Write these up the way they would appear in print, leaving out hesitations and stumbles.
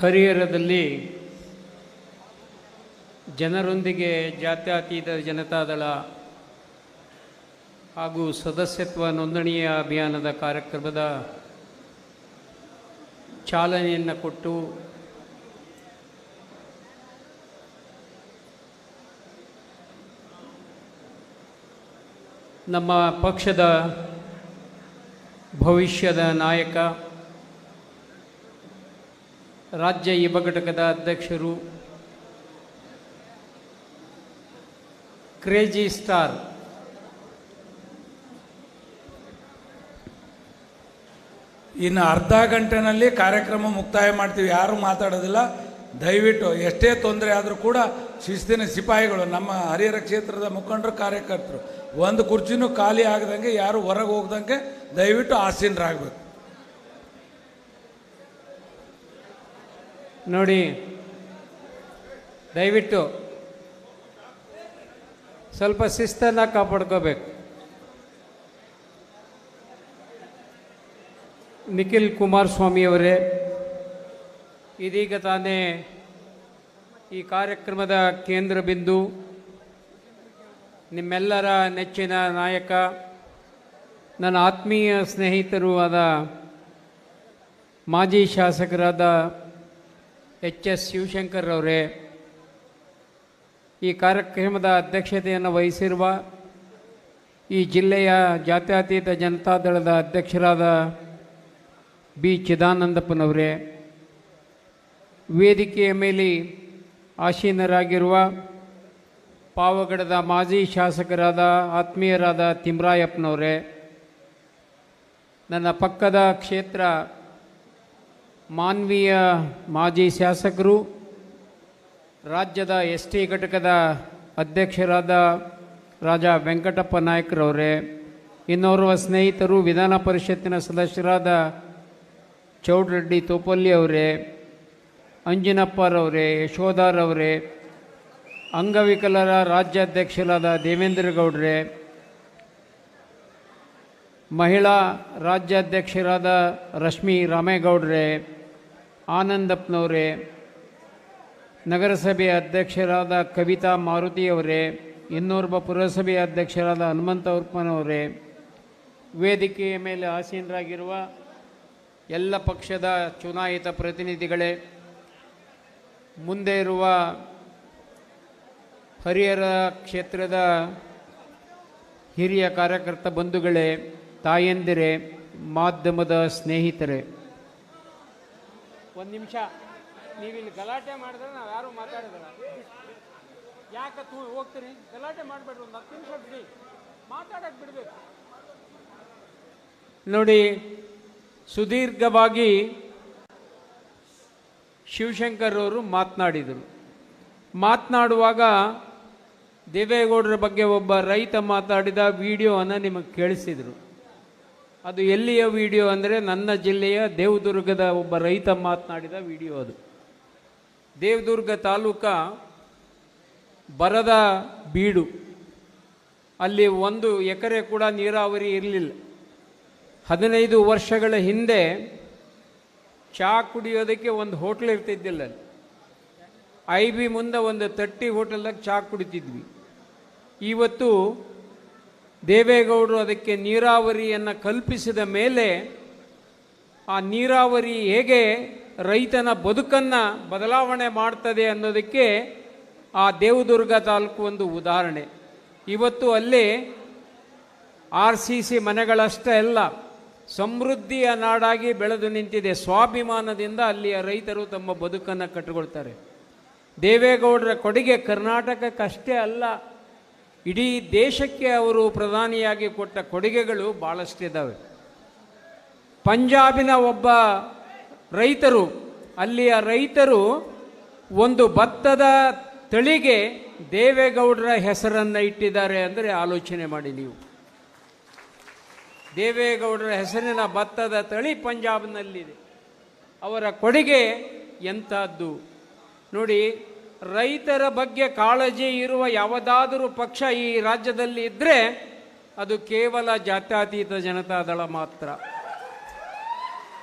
ಹರಿಹರದಲ್ಲಿ ಜನರೊಂದಿಗೆ ಜಾತ್ಯತೀತ ಜನತಾದಳ ಹಾಗೂ ಸದಸ್ಯತ್ವ ನೋಂದಣಿಯ ಅಭಿಯಾನದ ಕಾರ್ಯಕ್ರಮದ ಚಾಲನೆಯನ್ನು ಕೊಟ್ಟು ನಮ್ಮ ಪಕ್ಷದ ಭವಿಷ್ಯದ ನಾಯಕ, ರಾಜ್ಯ ಯುವ ಘಟಕದ ಅಧ್ಯಕ್ಷರು, ಕ್ರೇಜಿ ಸ್ಟಾರ್ ಇನ್ನು ಅರ್ಧ ಗಂಟೆನಲ್ಲಿ ಕಾರ್ಯಕ್ರಮ ಮುಕ್ತಾಯ ಮಾಡ್ತೀವಿ. ಯಾರು ಮಾತಾಡೋದಿಲ್ಲ. ದಯವಿಟ್ಟು ಎಷ್ಟೇ ತೊಂದರೆ ಆದರೂ ಕೂಡ ಶಿಸ್ತಿನ ಸಿಪಾಯಿಗಳು ನಮ್ಮ ಹರಿಹರ ಕ್ಷೇತ್ರದ ಮುಖಂಡರು, ಕಾರ್ಯಕರ್ತರು ಒಂದು ಕುರ್ಚಿನೂ ಖಾಲಿ ಆಗದಂಗೆ, ಯಾರು ಹೊರಗೆ ಹೋಗ್ದಂಗೆ ದಯವಿಟ್ಟು ಆಸೀನರಾಗಬೇಕು. ನೋಡಿ, ದಯವಿಟ್ಟು ಸ್ವಲ್ಪ ಶಿಸ್ತನ್ನು ಕಾಪಾಡ್ಕೋಬೇಕು. ನಿಖಿಲ್ ಕುಮಾರಸ್ವಾಮಿಯವರೇ, ಇದೀಗ ತಾನೇ ಈ ಕಾರ್ಯಕ್ರಮದ ಕೇಂದ್ರ ಬಿಂದು, ನಿಮ್ಮೆಲ್ಲರ ನೆಚ್ಚಿನ ನಾಯಕ, ನನ್ನ ಆತ್ಮೀಯ ಸ್ನೇಹಿತರು ಆದ ಮಾಜಿ ಶಾಸಕರಾದ ಎಚ್.ಎಸ್. ಶಿವಶಂಕರ್ ಅವರೇ, ಈ ಕಾರ್ಯಕ್ರಮದ ಅಧ್ಯಕ್ಷತೆಯನ್ನು ವಹಿಸಿರುವ ಈ ಜಿಲ್ಲೆಯ ಜಾತ್ಯತೀತ ಜನತಾದಳದ ಅಧ್ಯಕ್ಷರಾದ ಬಿ. ಚಿದಾನಂದಪ್ಪನವರೇ, ವೇದಿಕೆಯ ಮೇಲೆ ಆಸೀನರಾಗಿರುವ ಪಾವಗಡದ ಮಾಜಿ ಶಾಸಕರಾದ ಆತ್ಮೀಯರಾದ ತಿಮ್ರಾಯಪ್ಪನವರೇ, ನನ್ನ ಪಕ್ಕದ ಕ್ಷೇತ್ರ ಮಾನ್ವೀಯ ಮಾಜಿ ಶಾಸಕರು, ರಾಜ್ಯದ ಎಸ್.ಟಿ. ಘಟಕದ ಅಧ್ಯಕ್ಷರಾದ ರಾಜಾ ವೆಂಕಟಪ್ಪ ನಾಯಕರವರೇ, ಇನ್ನೋರ್ವ ಸ್ನೇಹಿತರು ವಿಧಾನ ಪರಿಷತ್ತಿನ ಸದಸ್ಯರಾದ ಚೌಡ್ರೆಡ್ಡಿ ತೋಪಲ್ಲಿ ಅವರೇ, ಅಂಜಿನಪ್ಪರವರೇ, ಯಶೋಧಾರವರೇ, ಅಂಗವಿಕಲರ ರಾಜ್ಯಾಧ್ಯಕ್ಷರಾದ ದೇವೇಂದ್ರ ಗೌಡ್ರೆ, ಮಹಿಳಾ ರಾಜ್ಯಾಧ್ಯಕ್ಷರಾದ ರಶ್ಮಿ ರಾಮೇಗೌಡ್ರೆ, ಆನಂದಪ್ಪನವರೇ, ನಗರಸಭೆಯ ಅಧ್ಯಕ್ಷರಾದ ಕವಿತಾ ಮಾರುತಿಯವರೇ, ಇನ್ನೋರ್ವ ಪುರಸಭೆಯ ಅಧ್ಯಕ್ಷರಾದ ಹನುಮಂತ ಉರ್ಪನವರೇ, ವೇದಿಕೆಯ ಮೇಲೆ ಆಸೀನರಾಗಿರುವ ಎಲ್ಲ ಪಕ್ಷದ ಚುನಾಯಿತ ಪ್ರತಿನಿಧಿಗಳೇ, ಮುಂದೆ ಇರುವ ಹರಿಹರ ಕ್ಷೇತ್ರದ ಹಿರಿಯ ಕಾರ್ಯಕರ್ತ ಬಂಧುಗಳೇ, ತಾಯಂದಿರೇ, ಮಾಧ್ಯಮದ ಸ್ನೇಹಿತರೇ, ಒಂದು ನಿಮಿಷ ನೀವಿಲ್ಲಿ ಗಲಾಟೆ ಮಾಡಿದ್ರೆ ನಾವು ಯಾರೂ ಮಾತಾಡೋದಿಲ್ಲ. ಯಾಕೆ ಹೋಗ್ತೀರಿ? ಗಲಾಟೆ ಮಾಡಬೇಡ್ರಿ, ಒಂದು 10 ನಿಮಿಷ ಬಿಡಿ, ಮಾತಾಡಕ್ಕೆ ಬಿಡಬೇಕು. ನೋಡಿ, ಸುದೀರ್ಘವಾಗಿ ಶಿವಶಂಕರ್ ಅವರು ಮಾತನಾಡುವಾಗ ದೇವೇಗೌಡರ ಬಗ್ಗೆ ಒಬ್ಬ ರೈತ ಮಾತಾಡಿದ ವಿಡಿಯೋವನ್ನು ನಿಮಗೆ ಕೇಳಿಸಿದರು. ಅದು ಎಲ್ಲಿಯ ವಿಡಿಯೋ ಅಂದರೆ ನನ್ನ ಜಿಲ್ಲೆಯ ದೇವದುರ್ಗದ ಒಬ್ಬ ರೈತ ಮಾತನಾಡಿದ ವಿಡಿಯೋ. ಅದು ದೇವದುರ್ಗ ತಾಲೂಕ ಬರದ ಬೀಡು. ಅಲ್ಲಿ 1 ಎಕರೆ ಕೂಡ ನೀರಾವರಿ ಇರಲಿಲ್ಲ. 15 ವರ್ಷಗಳ ಹಿಂದೆ ಚಹಾ ಕುಡಿಯೋದಕ್ಕೆ ಒಂದು ಹೋಟ್ಲ್ ಇರ್ತಿದ್ದಿಲ್ಲ. ಅಲ್ಲಿ IB ಮುಂದೆ ಒಂದು 30 ಹೋಟೆಲ್ದಾಗ ಚಹಾ ಕುಡಿತಿದ್ವಿ. ಇವತ್ತು ದೇವೇಗೌಡರು ಅದಕ್ಕೆ ನೀರಾವರಿಯನ್ನು ಕಲ್ಪಿಸಿದ ಮೇಲೆ ಆ ನೀರಾವರಿ ಹೇಗೆ ರೈತನ ಬದುಕನ್ನು ಬದಲಾವಣೆ ಮಾಡ್ತದೆ ಅನ್ನೋದಕ್ಕೆ ಆ ದೇವದುರ್ಗ ತಾಲೂಕು ಒಂದು ಉದಾಹರಣೆ. ಇವತ್ತು ಅಲ್ಲಿ RCC ಮನೆಗಳಷ್ಟೇ ಅಲ್ಲ, ಸಮೃದ್ಧಿಯ ನಾಡಾಗಿ ಬೆಳೆದು ನಿಂತಿದೆ. ಸ್ವಾಭಿಮಾನದಿಂದ ಅಲ್ಲಿಯ ರೈತರು ತಮ್ಮ ಬದುಕನ್ನು ಕಟ್ಟಿಕೊಳ್ತಾರೆ. ದೇವೇಗೌಡರ ಕೊಡುಗೆ ಕರ್ನಾಟಕಕ್ಕಷ್ಟೇ ಅಲ್ಲ, ಇಡೀ ದೇಶಕ್ಕೆ ಅವರು ಪ್ರಧಾನಿಯಾಗಿ ಕೊಟ್ಟ ಕೊಡುಗೆಗಳು ಭಾಳಷ್ಟಿದ್ದಾವೆ. ಪಂಜಾಬಿನ ಒಬ್ಬ ರೈತರು, ಅಲ್ಲಿಯ ರೈತರು ಒಂದು ಭತ್ತದ ತಳಿಗೆ ದೇವೇಗೌಡರ ಹೆಸರನ್ನು ಇಟ್ಟಿದ್ದಾರೆ ಅಂದರೆ ಆಲೋಚನೆ ಮಾಡಿ ನೀವು. ದೇವೇಗೌಡರ ಹೆಸರಿನ ಭತ್ತದ ತಳಿ ಪಂಜಾಬ್ನಲ್ಲಿದೆ. ಅವರ ಕೊಡುಗೆ ಎಂಥದ್ದು ನೋಡಿ. ರೈತರ ಬಗ್ಗೆ ಕಾಳಜಿ ಇರುವ ಯಾವುದಾದರೂ ಪಕ್ಷ ಈ ರಾಜ್ಯದಲ್ಲಿ ಇದ್ದರೆ ಅದು ಕೇವಲ ಜಾತ್ಯತೀತ ಜನತಾದಳ ಮಾತ್ರ.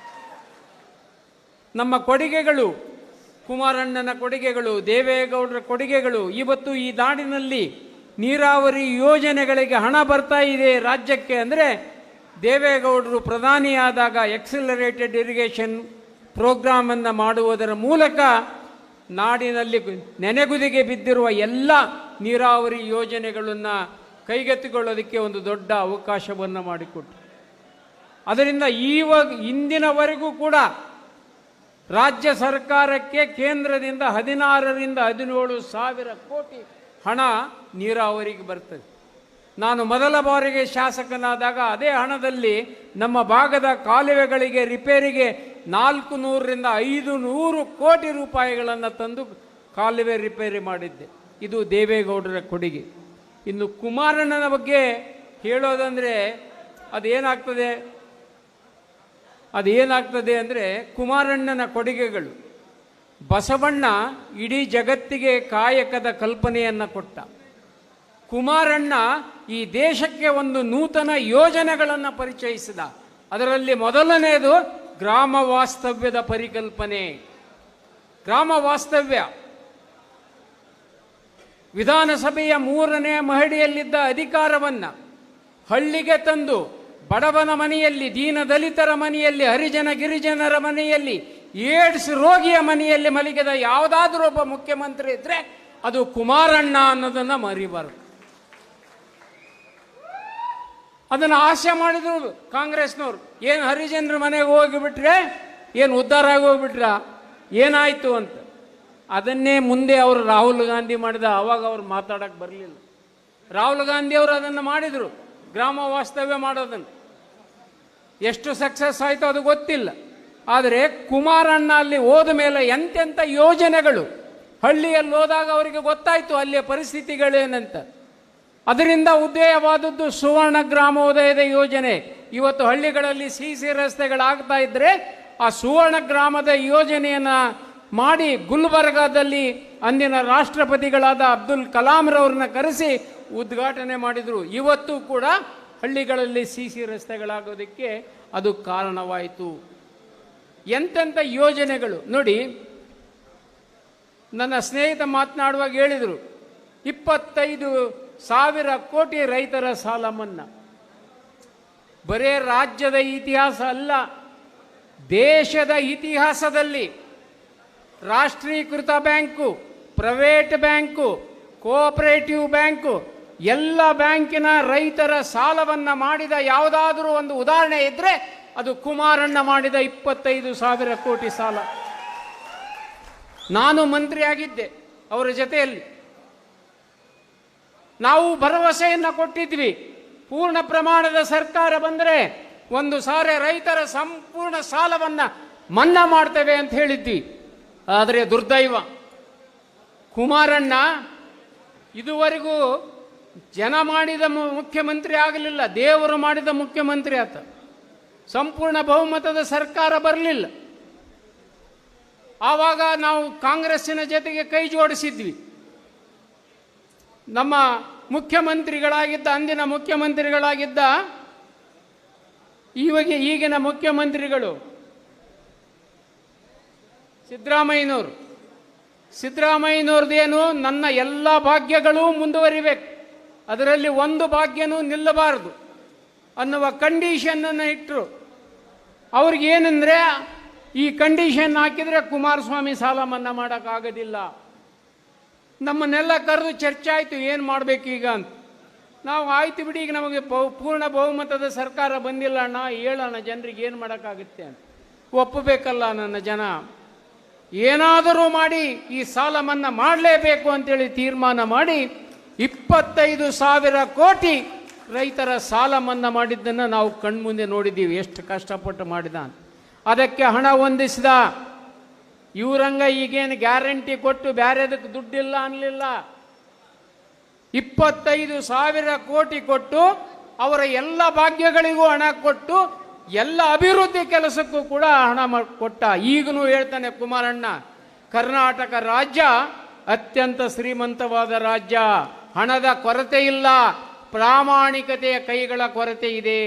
ನಮ್ಮ ಕೊಡುಗೆಗಳು ಕುಮಾರಣ್ಣನ ಕೊಡುಗೆಗಳು, ದೇವೇಗೌಡರ ಕೊಡುಗೆಗಳು. ಇವತ್ತು ಈ ನಾಡಿನಲ್ಲಿ ನೀರಾವರಿ ಯೋಜನೆಗಳಿಗೆ ಹಣ ಬರ್ತಾ ಇದೆ ರಾಜ್ಯಕ್ಕೆ ಅಂದರೆ ದೇವೇಗೌಡರು ಪ್ರಧಾನಿಯಾದಾಗ ಎಕ್ಸಿಲರೇಟೆಡ್ ಇರಿಗೇಷನ್ ಪ್ರೋಗ್ರಾಮನ್ನು ಮಾಡುವುದರ ಮೂಲಕ ನಾಡಿನಲ್ಲಿ ನೆನೆಗುದಿಗೆ ಬಿದ್ದಿರುವ ಎಲ್ಲ ನೀರಾವರಿ ಯೋಜನೆಗಳನ್ನು ಕೈಗೆತ್ತಿಕೊಳ್ಳೋದಕ್ಕೆ ಒಂದು ದೊಡ್ಡ ಅವಕಾಶವನ್ನು ಮಾಡಿಕೊಟ್ಟು, ಅದರಿಂದ ಇಂದಿನವರೆಗೂ ಕೂಡ ರಾಜ್ಯ ಸರ್ಕಾರಕ್ಕೆ ಕೇಂದ್ರದಿಂದ 16ರಿಂದ 17 ಸಾವಿರ ಕೋಟಿ ಹಣ ನೀರಾವರಿಗೆ ಬರ್ತದೆ. ನಾನು ಮೊದಲ ಬಾರಿಗೆ ಶಾಸಕನಾದಾಗ ಅದೇ ಹಣದಲ್ಲಿ ನಮ್ಮ ಭಾಗದ ಕಾಲುವೆಗಳಿಗೆ ರಿಪೇರಿಗೆ 400ರಿಂದ 500 ಕೋಟಿ ರೂಪಾಯಿಗಳನ್ನು ತಂದು ಕಾಲುವೆ ರಿಪೇರಿ ಮಾಡಿದ್ದೆ. ಇದು ದೇವೇಗೌಡರ ಕೊಡುಗೆ. ಇನ್ನು ಕುಮಾರಣ್ಣನ ಬಗ್ಗೆ ಹೇಳೋದಂದರೆ ಅದೇನಾಗ್ತದೆ ಅಂದರೆ ಕುಮಾರಣ್ಣನ ಕೊಡುಗೆಗಳು. ಬಸವಣ್ಣ ಇಡೀ ಜಗತ್ತಿಗೆ ಕಾಯಕದ ಕಲ್ಪನೆಯನ್ನು ಕೊಟ್ಟ. ಕುಮಾರಣ್ಣ ಈ ದೇಶಕ್ಕೆ ಒಂದು ನೂತನ ಯೋಜನೆಗಳನ್ನು ಪರಿಚಯಿಸಿದ. ಅದರಲ್ಲಿ ಮೊದಲನೆಯದು ಗ್ರಾಮ ವಾಸ್ತವ್ಯದ ಪರಿಕಲ್ಪನೆ. ಗ್ರಾಮ ವಾಸ್ತವ್ಯ ವಿಧಾನಸಭೆಯ 3ನೇ ಮಹಡಿಯಲ್ಲಿದ್ದ ಅಧಿಕಾರವನ್ನು ಹಳ್ಳಿಗೆ ತಂದು ಬಡವನ ಮನೆಯಲ್ಲಿ, ದೀನದಲಿತರ ಮನೆಯಲ್ಲಿ, ಹರಿಜನ ಗಿರಿಜನರ ಮನೆಯಲ್ಲಿ, ಏಡ್ಸ್ ರೋಗಿಯ ಮನೆಯಲ್ಲಿ ಮಲಗಿದ ಯಾವುದಾದ್ರೂ ಒಬ್ಬ ಮುಖ್ಯಮಂತ್ರಿ ಇದ್ರೆ ಅದು ಕುಮಾರಣ್ಣ ಅನ್ನೋದನ್ನು ಮರಿಬಾರದು. ಅದನ್ನು ಆಸೆ ಮಾಡಿದ್ರು ಕಾಂಗ್ರೆಸ್ನವರು. ಏನು ಹರಿಜನರ ಮನೆಗೆ ಹೋಗಿಬಿಟ್ರೆ ಏನು ಉದ್ಧಾರ ಆಗಿ ಹೋಗ್ಬಿಟ್ರ, ಏನಾಯಿತು ಅಂತ. ಅದನ್ನೇ ಮುಂದೆ ಅವರು ರಾಹುಲ್ ಗಾಂಧಿ ಮಾಡಿದ. ಅವಾಗ ಅವ್ರು ಮಾತಾಡಕ್ಕೆ ಬರಲಿಲ್ಲ. ರಾಹುಲ್ ಗಾಂಧಿ ಅವರು ಅದನ್ನು ಮಾಡಿದರು, ಗ್ರಾಮ ವಾಸ್ತವ್ಯ ಮಾಡೋದನ್ನು. ಎಷ್ಟು ಸಕ್ಸಸ್ ಆಯಿತು ಅದು ಗೊತ್ತಿಲ್ಲ. ಆದರೆ ಕುಮಾರಣ್ಣ ಅಲ್ಲಿ ಹೋದ ಮೇಲೆ ಎಂತೆಂಥ ಯೋಜನೆಗಳು ಹಳ್ಳಿಯಲ್ಲಿ ಹೋದಾಗ ಅವರಿಗೆ ಗೊತ್ತಾಯಿತು ಅಲ್ಲಿಯ ಪರಿಸ್ಥಿತಿಗಳೇನಂತ. ಅದರಿಂದ ಉದಯವಾದದ್ದು ಸುವರ್ಣ ಗ್ರಾಮೋದಯದ ಯೋಜನೆ. ಇವತ್ತು ಹಳ್ಳಿಗಳಲ್ಲಿ ಸಿಸಿ ರಸ್ತೆಗಳಾಗ್ತಾ ಇದ್ದರೆ ಆ ಸುವರ್ಣ ಗ್ರಾಮದ ಯೋಜನೆಯನ್ನು ಮಾಡಿ ಗುಲ್ಬರ್ಗಾದಲ್ಲಿ ಅಂದಿನ ರಾಷ್ಟ್ರಪತಿಗಳಾದ ಅಬ್ದುಲ್ ಕಲಾಂರವ್ರನ್ನ ಕರೆಸಿ ಉದ್ಘಾಟನೆ ಮಾಡಿದರು. ಇವತ್ತು ಕೂಡ ಹಳ್ಳಿಗಳಲ್ಲಿ ಸಿಸಿ ರಸ್ತೆಗಳಾಗೋದಕ್ಕೆ ಅದು ಕಾರಣವಾಯಿತು. ಎಂತೆಂಥ ಯೋಜನೆಗಳು ನೋಡಿ. ನನ್ನ ಸ್ನೇಹಿತ ಮಾತನಾಡುವಾಗ ಹೇಳಿದರು, 25,000 ಕೋಟಿ ರೈತರ ಸಾಲ ಮನ್ನಾ. ಬರೇ ರಾಜ್ಯದ ಇತಿಹಾಸ ಅಲ್ಲ, ದೇಶದ ಇತಿಹಾಸದಲ್ಲಿ ರಾಷ್ಟ್ರೀಕೃತ bank, private bank, cooperative bank, ಎಲ್ಲ ಬ್ಯಾಂಕಿನ ರೈತರ ಸಾಲವನ್ನು ಮಾಡಿದ ಯಾವುದಾದ್ರೂ ಒಂದು ಉದಾಹರಣೆ ಇದ್ದರೆ ಅದು ಕುಮಾರಣ್ಣ ಮಾಡಿದ 25,000 ಕೋಟಿ ಸಾಲ. ನಾನು ಮಂತ್ರಿಯಾಗಿದ್ದೆ ಅವರ ಜೊತೆಯಲ್ಲಿ. ನಾವು ಭರವಸೆಯನ್ನು ಕೊಟ್ಟಿದ್ವಿ, ಪೂರ್ಣ ಪ್ರಮಾಣದ ಸರ್ಕಾರ ಬಂದರೆ 1,000 ರೈತರ ಸಂಪೂರ್ಣ ಸಾಲವನ್ನು ಮನ್ನಾ ಮಾಡ್ತೇವೆ ಅಂತ ಹೇಳಿದ್ವಿ. ಆದರೆ ದುರ್ದೈವ, ಕುಮಾರಣ್ಣ ಇದುವರೆಗೂ ಜನ ಮಾಡಿದ ಮುಖ್ಯಮಂತ್ರಿ ಆಗಲಿಲ್ಲ, ದೇವರು ಮಾಡಿದ ಮುಖ್ಯಮಂತ್ರಿ ಆತ. ಸಂಪೂರ್ಣ ಬಹುಮತದ ಸರ್ಕಾರ ಬರಲಿಲ್ಲ. ಆವಾಗ ನಾವು ಕಾಂಗ್ರೆಸ್ಸಿನ ಜೊತೆಗೆ ಕೈ ಜೋಡಿಸಿದ್ವಿ. ನಮ್ಮ ಮುಖ್ಯಮಂತ್ರಿಗಳಾಗಿದ್ದ, ಅಂದಿನ ಮುಖ್ಯಮಂತ್ರಿಗಳಾಗಿದ್ದ ಈಗಿನ ಮುಖ್ಯಮಂತ್ರಿಗಳು ಸಿದ್ದರಾಮಯ್ಯನವ್ರದ್ದೇನು, ನನ್ನ ಎಲ್ಲ ಭಾಗ್ಯಗಳೂ ಮುಂದುವರಿಬೇಕು, ಅದರಲ್ಲಿ ಒಂದು ಭಾಗ್ಯನೂ ನಿಲ್ಲಬಾರದು ಅನ್ನುವ ಕಂಡೀಷನ್ನನ್ನು ಇಟ್ಟರು. ಅವ್ರಿಗೇನೆಂದರೆ ಈ ಕಂಡೀಷನ್ ಹಾಕಿದರೆ ಕುಮಾರಸ್ವಾಮಿ ಸಾಲ ಮನ್ನಾ ಮಾಡೋಕ್ಕಾಗೋದಿಲ್ಲ. ನಮ್ಮನ್ನೆಲ್ಲ ಕರೆದು ಚರ್ಚೆ ಆಯಿತು, ಏನು ಮಾಡಬೇಕು ಈಗ ಅಂತ. ನಾವು ಆಯ್ತು ಬಿಡಿ, ಈಗ ನಮಗೆ ಪೂರ್ಣ ಬಹುಮತದ ಸರ್ಕಾರ ಬಂದಿಲ್ಲ ಅಣ್ಣ, ಹೇಳೋಣ ಜನರಿಗೆ ಏನು ಮಾಡೋಕ್ಕಾಗುತ್ತೆ ಅಂತ. ಒಪ್ಪಬೇಕಲ್ಲ ನನ್ನ ಜನ, ಏನಾದರೂ ಮಾಡಿ ಈ ಸಾಲ ಮನ್ನಾ ಮಾಡಲೇಬೇಕು ಅಂತೇಳಿ ತೀರ್ಮಾನ ಮಾಡಿ 25,000 ಕೋಟಿ ರೈತರ ಸಾಲ ಮನ್ನಾ ಮಾಡಿದ್ದನ್ನು ನಾವು ಕಣ್ಮುಂದೆ ನೋಡಿದ್ದೀವಿ, ಎಷ್ಟು ಕಷ್ಟಪಟ್ಟು ಮಾಡಿದ ಅಂತ. ಅದಕ್ಕೆ ಹಣ ಹೊಂದಿಸಿದ. ಇವರಂಗ ಈಗೇನು ಗ್ಯಾರಂಟಿ ಕೊಟ್ಟು ಬೇರೆದಕ್ಕೆ ದುಡ್ಡಿಲ್ಲ ಅನ್ನಲಿಲ್ಲ. 25,000 ಕೋಟಿ ಕೊಟ್ಟು ಅವರ ಎಲ್ಲ ಭಾಗ್ಯಗಳಿಗೂ ಹಣ ಕೊಟ್ಟು ಎಲ್ಲ ಅಭಿವೃದ್ಧಿ ಕೆಲಸಕ್ಕೂ ಕೂಡ ಹಣ ಕೊಟ್ಟ. ಈಗಲೂ ಹೇಳ್ತಾನೆ ಕುಮಾರಣ್ಣ, ಕರ್ನಾಟಕ ರಾಜ್ಯ ಅತ್ಯಂತ ಶ್ರೀಮಂತವಾದ ರಾಜ್ಯ, ಹಣದ ಕೊರತೆ ಇಲ್ಲ, ಪ್ರಾಮಾಣಿಕತೆಯ ಕೈಗಳ ಕೊರತೆ ಇದೆ.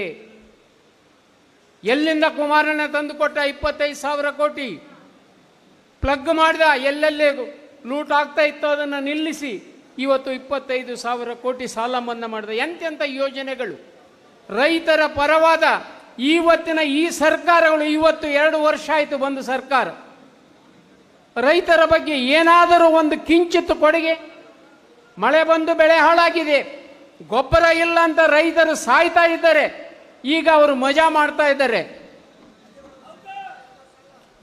ಎಲ್ಲಿಂದ ಕುಮಾರಣ್ಣ ತಂದುಕೊಟ್ಟ 25,000 ಕೋಟಿ? ಪ್ಲಗ್ ಮಾಡಿದ, ಎಲ್ಲೆಲ್ಲೇ ಲೂಟ್ ಆಗ್ತಾ ಇತ್ತು ಅದನ್ನು ನಿಲ್ಲಿಸಿ ಇವತ್ತು 25,000 ಕೋಟಿ ಸಾಲ ಮನ್ನಾ ಮಾಡಿದ. ಎಂತೆಂಥ ಯೋಜನೆಗಳು ರೈತರ ಪರವಾದ ಇವತ್ತಿನ ಈ ಸರ್ಕಾರಗಳು. ಇವತ್ತು 2 ವರ್ಷ ಆಯಿತು ಬಂದು ಸರ್ಕಾರ. ರೈತರ ಬಗ್ಗೆ ಏನಾದರೂ ಒಂದು ಕಿಂಚಿತ್ತು ಕೊಡುಗೆ? ಮಳೆ ಬಂದು ಬೆಳೆ ಹಾಳಾಗಿದೆ, ಗೊಬ್ಬರ ಇಲ್ಲ ಅಂತ ರೈತರು ಸಾಯ್ತಾ ಇದ್ದಾರೆ. ಈಗ ಅವರು ಮಜಾ ಮಾಡ್ತಾ ಇದ್ದಾರೆ.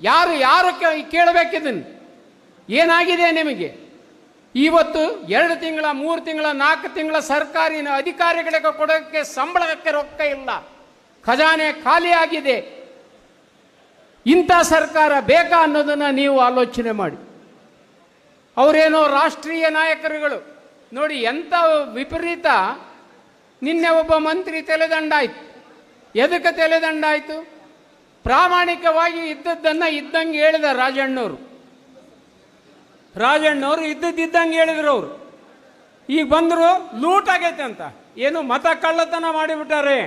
ಯಾರು ಕೇಳಬೇಕಿದನ್ನು? ಏನಾಗಿದೆ ನಿಮಗೆ? ಇವತ್ತು 2 ತಿಂಗಳ 3 ತಿಂಗಳ 4 ತಿಂಗಳ ಸರ್ಕಾರಿ ಅಧಿಕಾರಿಗಳಿಗೆ ಕೊಡೋಕ್ಕೆ ಸಂಬಳಕ್ಕೆ ರೊಕ್ಕ ಇಲ್ಲ, ಖಜಾನೆ ಖಾಲಿಯಾಗಿದೆ. ಇಂಥ ಸರ್ಕಾರ ಬೇಕಾ ಅನ್ನೋದನ್ನು ನೀವು ಆಲೋಚನೆ ಮಾಡಿ. ಅವರೇನೋ ರಾಷ್ಟ್ರೀಯ ನಾಯಕರುಗಳು ನೋಡಿ ಎಂಥ ವಿಪರೀತ. ನಿನ್ನೆ ಒಬ್ಬ ಮಂತ್ರಿ ತಲೆದಂಡ ಆಯ್ತು. ಎದಕ್ಕೆ ತಲೆದಂಡ ಆಯಿತು? ಪ್ರಾಮಾಣಿಕವಾಗಿ ಇದ್ದದ್ದನ್ನು ಇದ್ದಂಗೆ ಹೇಳಿದ ರಾಜಣ್ಣವರು ಇದ್ದಂಗೆ ಹೇಳಿದ್ರು. ಅವರು ಈಗ ಬಂದರು ಲೂಟ್ ಆಗೈತೆ ಅಂತ. ಏನು ಮತ ಕಳ್ಳತನ ಮಾಡಿಬಿಟ್ಟಾರೆ,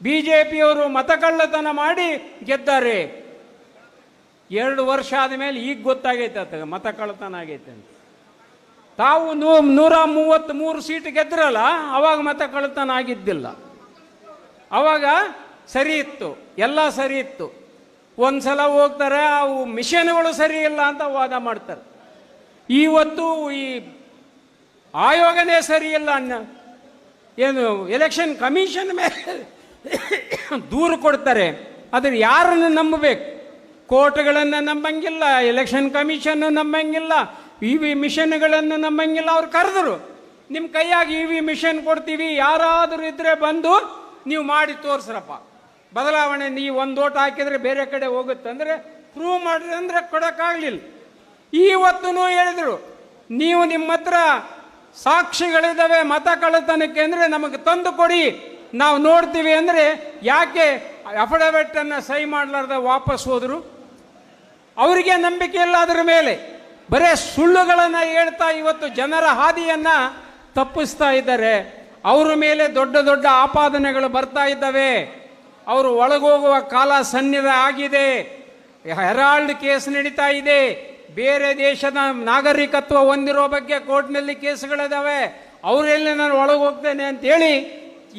BJPಯವರು ಮತ ಕಳ್ಳತನ ಮಾಡಿ ಗೆದ್ದಾರೆ. 2 ವರ್ಷ ಆದಮೇಲೆ ಈಗ ಗೊತ್ತಾಗೈತೆ ಆತ ಮತ ಕಳ್ಳತನ ಆಗೈತೆ ಅಂತ. ತಾವು 133 ಸೀಟ್ ಗೆದ್ರಲ್ಲ, ಅವಾಗ ಮತ ಕಳ್ಳತನ ಆಗಿದ್ದಿಲ್ಲ. ಅವಾಗ ಸರಿ ಇತ್ತು, ಎಲ್ಲ ಸರಿ ಇತ್ತು. ಒಂದ್ಸಲ ಹೋಗ್ತಾರೆ, ಅವು ಮಿಷನ್ಗಳು ಸರಿ ಇಲ್ಲ ಅಂತ ವಾದ ಮಾಡ್ತಾರೆ. ಇವತ್ತು ಈ ಆಯೋಗನೇ ಸರಿ ಇಲ್ಲ ಏನು ಎಲೆಕ್ಷನ್ ಕಮಿಷನ್ ಮೇಲೆ ದೂರು ಕೊಡ್ತಾರೆ. ಅದನ್ನು ಯಾರನ್ನು ನಂಬಬೇಕು? ಕೋರ್ಟ್ಗಳನ್ನು ನಂಬಂಗಿಲ್ಲ, ಎಲೆಕ್ಷನ್ ಕಮಿಷನ್ ನಂಬಂಗಿಲ್ಲ, EV ಮಿಷನ್ಗಳನ್ನು ನಂಬಂಗಿಲ್ಲ. ಅವ್ರು ಕರೆದ್ರು, ನಿಮ್ಮ ಕೈಯಾಗಿ EV ಮಿಷನ್ ಕೊಡ್ತೀವಿ, ಯಾರಾದರೂ ಇದ್ರೆ ಬಂದು ನೀವು ಮಾಡಿ ತೋರಿಸ್ರಪ್ಪ, ಬದಲಾವಣೆ. ನೀವು ಒಂದು ಓಟ್ ಹಾಕಿದರೆ ಬೇರೆ ಕಡೆ ಹೋಗುತ್ತೆ ಅಂದರೆ ಪ್ರೂವ್ ಮಾಡ್ರಿ ಅಂದರೆ ಕೊಡೋಕ್ಕಾಗಲಿಲ್ಲ. ಇವತ್ತೂ ಹೇಳಿದರು, ನೀವು ನಿಮ್ಮ ಹತ್ರ ಸಾಕ್ಷಿಗಳಿದ್ದಾವೆ ಮತ ಕಳ್ಳತನಕ್ಕೆ ಅಂದರೆ ನಮಗೆ ತಂದು ಕೊಡಿ, ನಾವು ನೋಡ್ತೀವಿ ಅಂದರೆ ಯಾಕೆ ಅಫಿಡವಿಟನ್ನು ಸಹಿ ಮಾಡಲಾರ್ದ ವಾಪಸ್ ಹೋದರು? ಅವರಿಗೆ ನಂಬಿಕೆ ಇಲ್ಲ ಅದರ ಮೇಲೆ. ಬರೇ ಸುಳ್ಳುಗಳನ್ನು ಹೇಳ್ತಾ ಇವತ್ತು ಜನರ ಹಾದಿಯನ್ನು ತಪ್ಪಿಸ್ತಾ ಇದ್ದಾರೆ. ಅವರ ಮೇಲೆ ದೊಡ್ಡ ದೊಡ್ಡ ಆಪಾದನೆಗಳು ಬರ್ತಾ ಇದ್ದಾವೆ. ಅವರು ಒಳಗೋಗುವ ಕಾಲ ಸನ್ನಿಧ ಆಗಿದೆ. ಹೆರಾಲ್ಡ್ ಕೇಸ್ ನಡೀತಾ ಇದೆ. ಬೇರೆ ದೇಶದ ನಾಗರಿಕತ್ವ ಹೊಂದಿರೋ ಬಗ್ಗೆ ಕೋರ್ಟ್ನಲ್ಲಿ ಕೇಸ್ಗಳಿದ್ದಾವೆ. ಅವರೆಲ್ಲಿ ನಾನು ಒಳಗೆ ಹೋಗ್ತೇನೆ ಅಂತೇಳಿ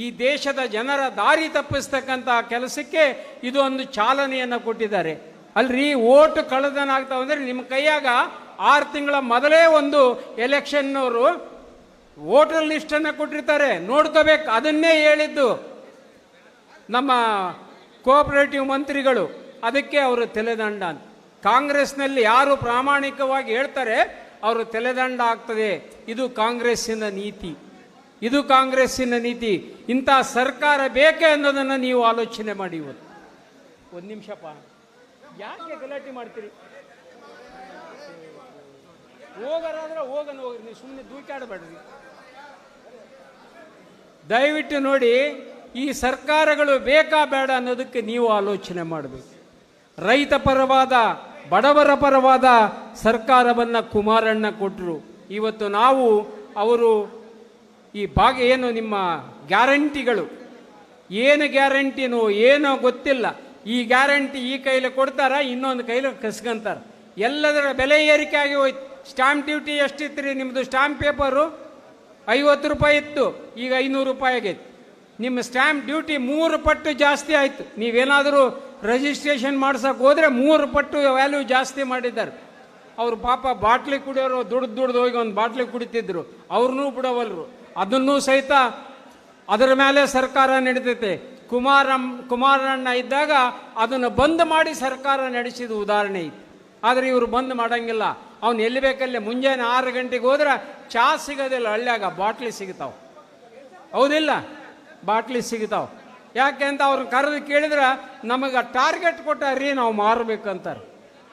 ಈ ದೇಶದ ಜನರ ದಾರಿ ತಪ್ಪಿಸ್ತಕ್ಕಂಥ ಕೆಲಸಕ್ಕೆ ಇದು ಒಂದು ಚಾಲನೆಯನ್ನು ಕೊಟ್ಟಿದ್ದಾರೆ. ಅಲ್ರಿ, ಓಟ್ ಕಳ್ಳತನ ಆಗ್ತಾವೆ ಅಂದರೆ ನಿಮ್ಮ ಕೈಯಾಗ 6 ತಿಂಗಳ ಮೊದಲೇ ಒಂದು ಎಲೆಕ್ಷನ್ನವರು ವೋಟರ್ ಲಿಸ್ಟನ್ನು ಕೊಟ್ಟಿರ್ತಾರೆ, ನೋಡ್ಕೋಬೇಕು. ಅದನ್ನೇ ಹೇಳಿದ್ದು ನಮ್ಮ ಕೋಆಪರೇಟಿವ್ ಮಂತ್ರಿಗಳು. ಅದಕ್ಕೆ ಅವರು ತಲೆದಂಡ ಅಂತ. ಕಾಂಗ್ರೆಸ್ನಲ್ಲಿ ಯಾರು ಪ್ರಾಮಾಣಿಕವಾಗಿ ಹೇಳ್ತಾರೆ ಅವರು ತಲೆದಂಡ ಆಗ್ತದೆ. ಇದು ಕಾಂಗ್ರೆಸ್ಸಿನ ನೀತಿ, ಇದು ಕಾಂಗ್ರೆಸ್ಸಿನ ನೀತಿ. ಇಂಥ ಸರ್ಕಾರ ಬೇಕೇ ಅನ್ನೋದನ್ನು ನೀವು ಆಲೋಚನೆ ಮಾಡಿ. ಇವತ್ತು ಒಂದು ನಿಮಿಷಪ್ಪ, ಯಾಕೆ ಗಲಾಟೆ ಮಾಡ್ತೀರಿ? ಹೋಗರಾದ್ರೆ ಹೋಗನ ಹೋಗ್ರಿ, ನೀವು ಸುಮ್ಮನೆ ದೂಕಾಡಬೇಡ್ರಿ. ದಯವಿಟ್ಟು ನೋಡಿ, ಈ ಸರ್ಕಾರಗಳು ಬೇಕಾ ಬೇಡ ಅನ್ನೋದಕ್ಕೆ ನೀವು ಆಲೋಚನೆ ಮಾಡಬೇಕು. ರೈತ ಪರವಾದ ಬಡವರ ಪರವಾದ ಸರ್ಕಾರವನ್ನು ಕುಮಾರಣ್ಣ ಕೊಟ್ಟರು. ಇವತ್ತು ನಾವು ಅವರು ಈ ಏನು ನಿಮ್ಮ ಗ್ಯಾರಂಟಿಗಳು, ಏನು ಗ್ಯಾರಂಟಿನೋ ಏನೋ ಗೊತ್ತಿಲ್ಲ. ಈ ಗ್ಯಾರಂಟಿ ಈ ಕೈಲಿ ಕೊಡ್ತಾರ, ಇನ್ನೊಂದು ಕೈಲಿ ಕಸ್ಕೊಂತಾರೆ. ಎಲ್ಲದರ ಬೆಲೆ ಏರಿಕೆ ಆಗಿ ಹೋಯ್ತು. ಸ್ಟಾಂಪ್ ಡ್ಯೂಟಿ ಎಷ್ಟಿತ್ತು ರೀ ನಿಮ್ಮದು? ಸ್ಟಾಂಪ್ ಪೇಪರು 50 ರೂಪಾಯಿ ಇತ್ತು, ಈಗ 500 ರೂಪಾಯಿ ಆಗೈತೆ. ನಿಮ್ಮ ಸ್ಟ್ಯಾಂಪ್ ಡ್ಯೂಟಿ 3 ಪಟ್ಟು ಜಾಸ್ತಿ ಆಯಿತು. ನೀವೇನಾದರೂ ರಿಜಿಸ್ಟ್ರೇಷನ್ ಮಾಡ್ಸೋಕೆ ಹೋದರೆ 3 ಪಟ್ಟು ವ್ಯಾಲ್ಯೂ ಜಾಸ್ತಿ ಮಾಡಿದ್ದಾರೆ. ಅವರು ಪಾಪ ಬಾಟ್ಲಿ ಕುಡಿಯೋರು ದುಡ್ದು ಹೋಗಿ ಒಂದು ಬಾಟ್ಲಿ ಕುಡಿತಿದ್ರು, ಅವ್ರನ್ನೂ ಬಿಡವಲ್ರು. ಅದನ್ನೂ ಸಹಿತ ಅದರ ಮೇಲೆ ಸರ್ಕಾರ ನಡೀತೈತೆ. ಕುಮಾರಣ್ಣ ಇದ್ದಾಗ ಅದನ್ನು ಬಂದ್ ಮಾಡಿ ಸರ್ಕಾರ ನಡೆಸಿದ ಉದಾಹರಣೆ ಇತ್ತು. ಆದರೆ ಇವರು ಬಂದ್ ಮಾಡೋಂಗಿಲ್ಲ. ಅವ್ನು ಎಲ್ಲಿ ಬೇಕಲ್ಲೇ ಮುಂಜಾನೆ 6 ಗಂಟೆಗೆ ಹೋದ್ರೆ ಚಾ ಸಿಗೋದಿಲ್ಲ, ಹಳ್ಳ್ಯಾಗ ಬಾಟ್ಲಿ ಸಿಗ್ತಾವೆ. ಹೌದಿಲ್ಲ? ಬಾಟ್ಲಿ ಸಿಗ್ತಾವೆ. ಯಾಕೆ ಅಂತ ಅವ್ರನ್ನ ಕರೆದು ಕೇಳಿದ್ರೆ ನಮಗೆ ಟಾರ್ಗೆಟ್ ಕೊಟ್ಟಾರ್ರಿ, ನಾವು ಮಾರಬೇಕಂತಾರೆ.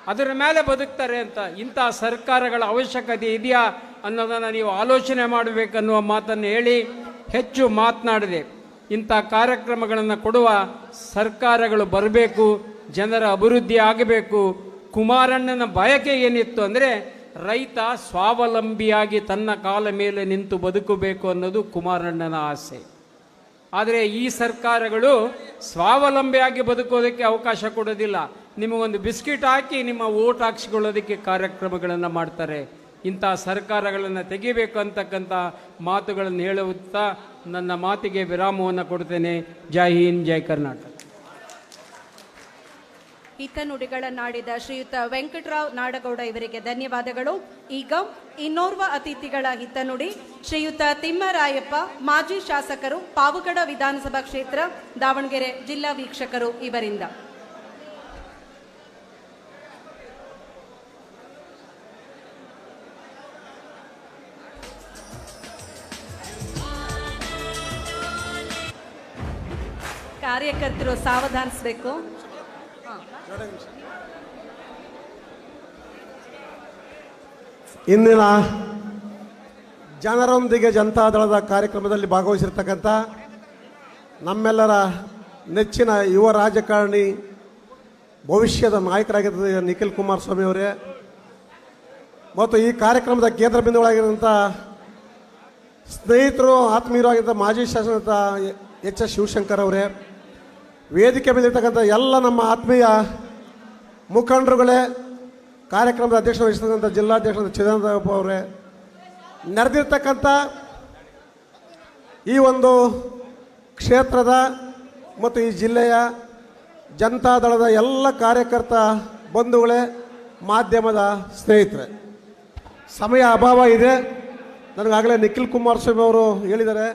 ಅದರ ಮೇಲೆ ಬದುಕ್ತಾರೆ ಅಂತ. ಇಂಥ ಸರ್ಕಾರಗಳ ಅವಶ್ಯಕತೆ ಇದೆಯಾ ಅನ್ನೋದನ್ನು ನೀವು ಆಲೋಚನೆ ಮಾಡಬೇಕನ್ನುವ ಮಾತನ್ನು ಹೇಳಿ ಹೆಚ್ಚು ಮಾತನಾಡಿದೆ. ಇಂಥ ಕಾರ್ಯಕ್ರಮಗಳನ್ನು ಕೊಡುವ ಸರ್ಕಾರಗಳು ಬರಬೇಕು, ಜನರ ಅಭಿವೃದ್ಧಿ ಆಗಬೇಕು. ಕುಮಾರಣ್ಣನ ಬಯಕೆ ಏನಿತ್ತು ಅಂದರೆ ರೈತ ಸ್ವಾವಲಂಬಿಯಾಗಿ ತನ್ನ ಕಾಲ ಮೇಲೆ ನಿಂತು ಬದುಕಬೇಕು ಅನ್ನೋದು ಕುಮಾರಣ್ಣನ ಆಸೆ. ಆದರೆ ಈ ಸರ್ಕಾರಗಳು ಸ್ವಾವಲಂಬಿಯಾಗಿ ಬದುಕೋದಕ್ಕೆ ಅವಕಾಶ ಕೊಡೋದಿಲ್ಲ. ನಿಮಗೊಂದು ಬಿಸ್ಕಿಟ್ ಹಾಕಿ ನಿಮ್ಮ ಓಟ್ ಹಾಕ್ಸ್ಕೊಳ್ಳೋದಕ್ಕೆ ಕಾರ್ಯಕ್ರಮಗಳನ್ನು ಮಾಡ್ತಾರೆ. ಇಂಥ ಸರ್ಕಾರಗಳನ್ನು ತೆಗಿಬೇಕು ಅಂತಕ್ಕಂಥ ಮಾತುಗಳನ್ನು ಹೇಳುತ್ತಾ ನನ್ನ ಮಾತಿಗೆ ವಿರಾಮವನ್ನು ಕೊಡ್ತೇನೆ. ಜೈ ಹಿಂದ್, ಜೈ ಕರ್ನಾಟಕ. ಹಿತನುಡಿಗಳನ್ನಾಡಿದ ಶ್ರೀಯುತ ವೆಂಕಟರಾವ್ ನಾಡಗೌಡ ಇವರಿಗೆ ಧನ್ಯವಾದಗಳು. ಈಗ ಇನ್ನೋರ್ವ ಅತಿಥಿಗಳ ಹಿತನುಡಿ ಶ್ರೀಯುತ ತಿಮ್ಮರಾಯಪ್ಪ, ಮಾಜಿ ಶಾಸಕರು, ಪಾವಗಡ ವಿಧಾನಸಭಾ ಕ್ಷೇತ್ರ, ದಾವಣಗೆರೆ ಜಿಲ್ಲಾ ವೀಕ್ಷಕರು ಇವರಿಂದ. ಕಾರ್ಯಕರ್ತರು ಸಾವಧಾನಿಸಬೇಕು. ಇಂದಿನ ಜನರೊಂದಿಗೆ ಜನತಾದಳದ ಕಾರ್ಯಕ್ರಮದಲ್ಲಿ ಭಾಗವಹಿಸಿರ್ತಕ್ಕಂಥ ನಮ್ಮೆಲ್ಲರ ನೆಚ್ಚಿನ ಯುವ ರಾಜಕಾರಣಿ, ಭವಿಷ್ಯದ ನಾಯಕರಾಗಿದ್ದ ನಿಖಿಲ್ ಕುಮಾರಸ್ವಾಮಿ ಅವರೇ ಮತ್ತು ಈ ಕಾರ್ಯಕ್ರಮದ ಕೇಂದ್ರ ಬಿಂದುಗಳಾಗಿರುವಂಥ ಸ್ನೇಹಿತರು, ಆತ್ಮೀಯರು ಆಗಿದ್ದ ಮಾಜಿ ಶಾಸಕ ಎಚ್ ಎಸ್ ಶಿವಶಂಕರ್ ಅವರೇ, ವೇದಿಕೆ ಮೇಲಿರ್ತಕ್ಕಂಥ ಎಲ್ಲ ನಮ್ಮ ಆತ್ಮೀಯ ಮುಖಂಡರುಗಳೇ, ಕಾರ್ಯಕ್ರಮದ ಅಧ್ಯಕ್ಷ ವಹಿಸಿರ್ತಕ್ಕಂಥ ಜಿಲ್ಲಾಧ್ಯಕ್ಷ ಚಿದಾನಂದಪ್ಪ ಅವರೇ, ನೆರೆದಿರ್ತಕ್ಕಂಥ ಈ ಒಂದು ಕ್ಷೇತ್ರದ ಮತ್ತು ಈ ಜಿಲ್ಲೆಯ ಜನತಾದಳದ ಎಲ್ಲ ಕಾರ್ಯಕರ್ತ ಬಂಧುಗಳೇ, ಮಾಧ್ಯಮದ ಸ್ನೇಹಿತರೆ, ಸಮಯ ಅಭಾವ ಇದೆ. ನನಗಾಗಲೇ ನಿಖಿಲ್ ಕುಮಾರಸ್ವಾಮಿ ಅವರು ಹೇಳಿದ್ದಾರೆ,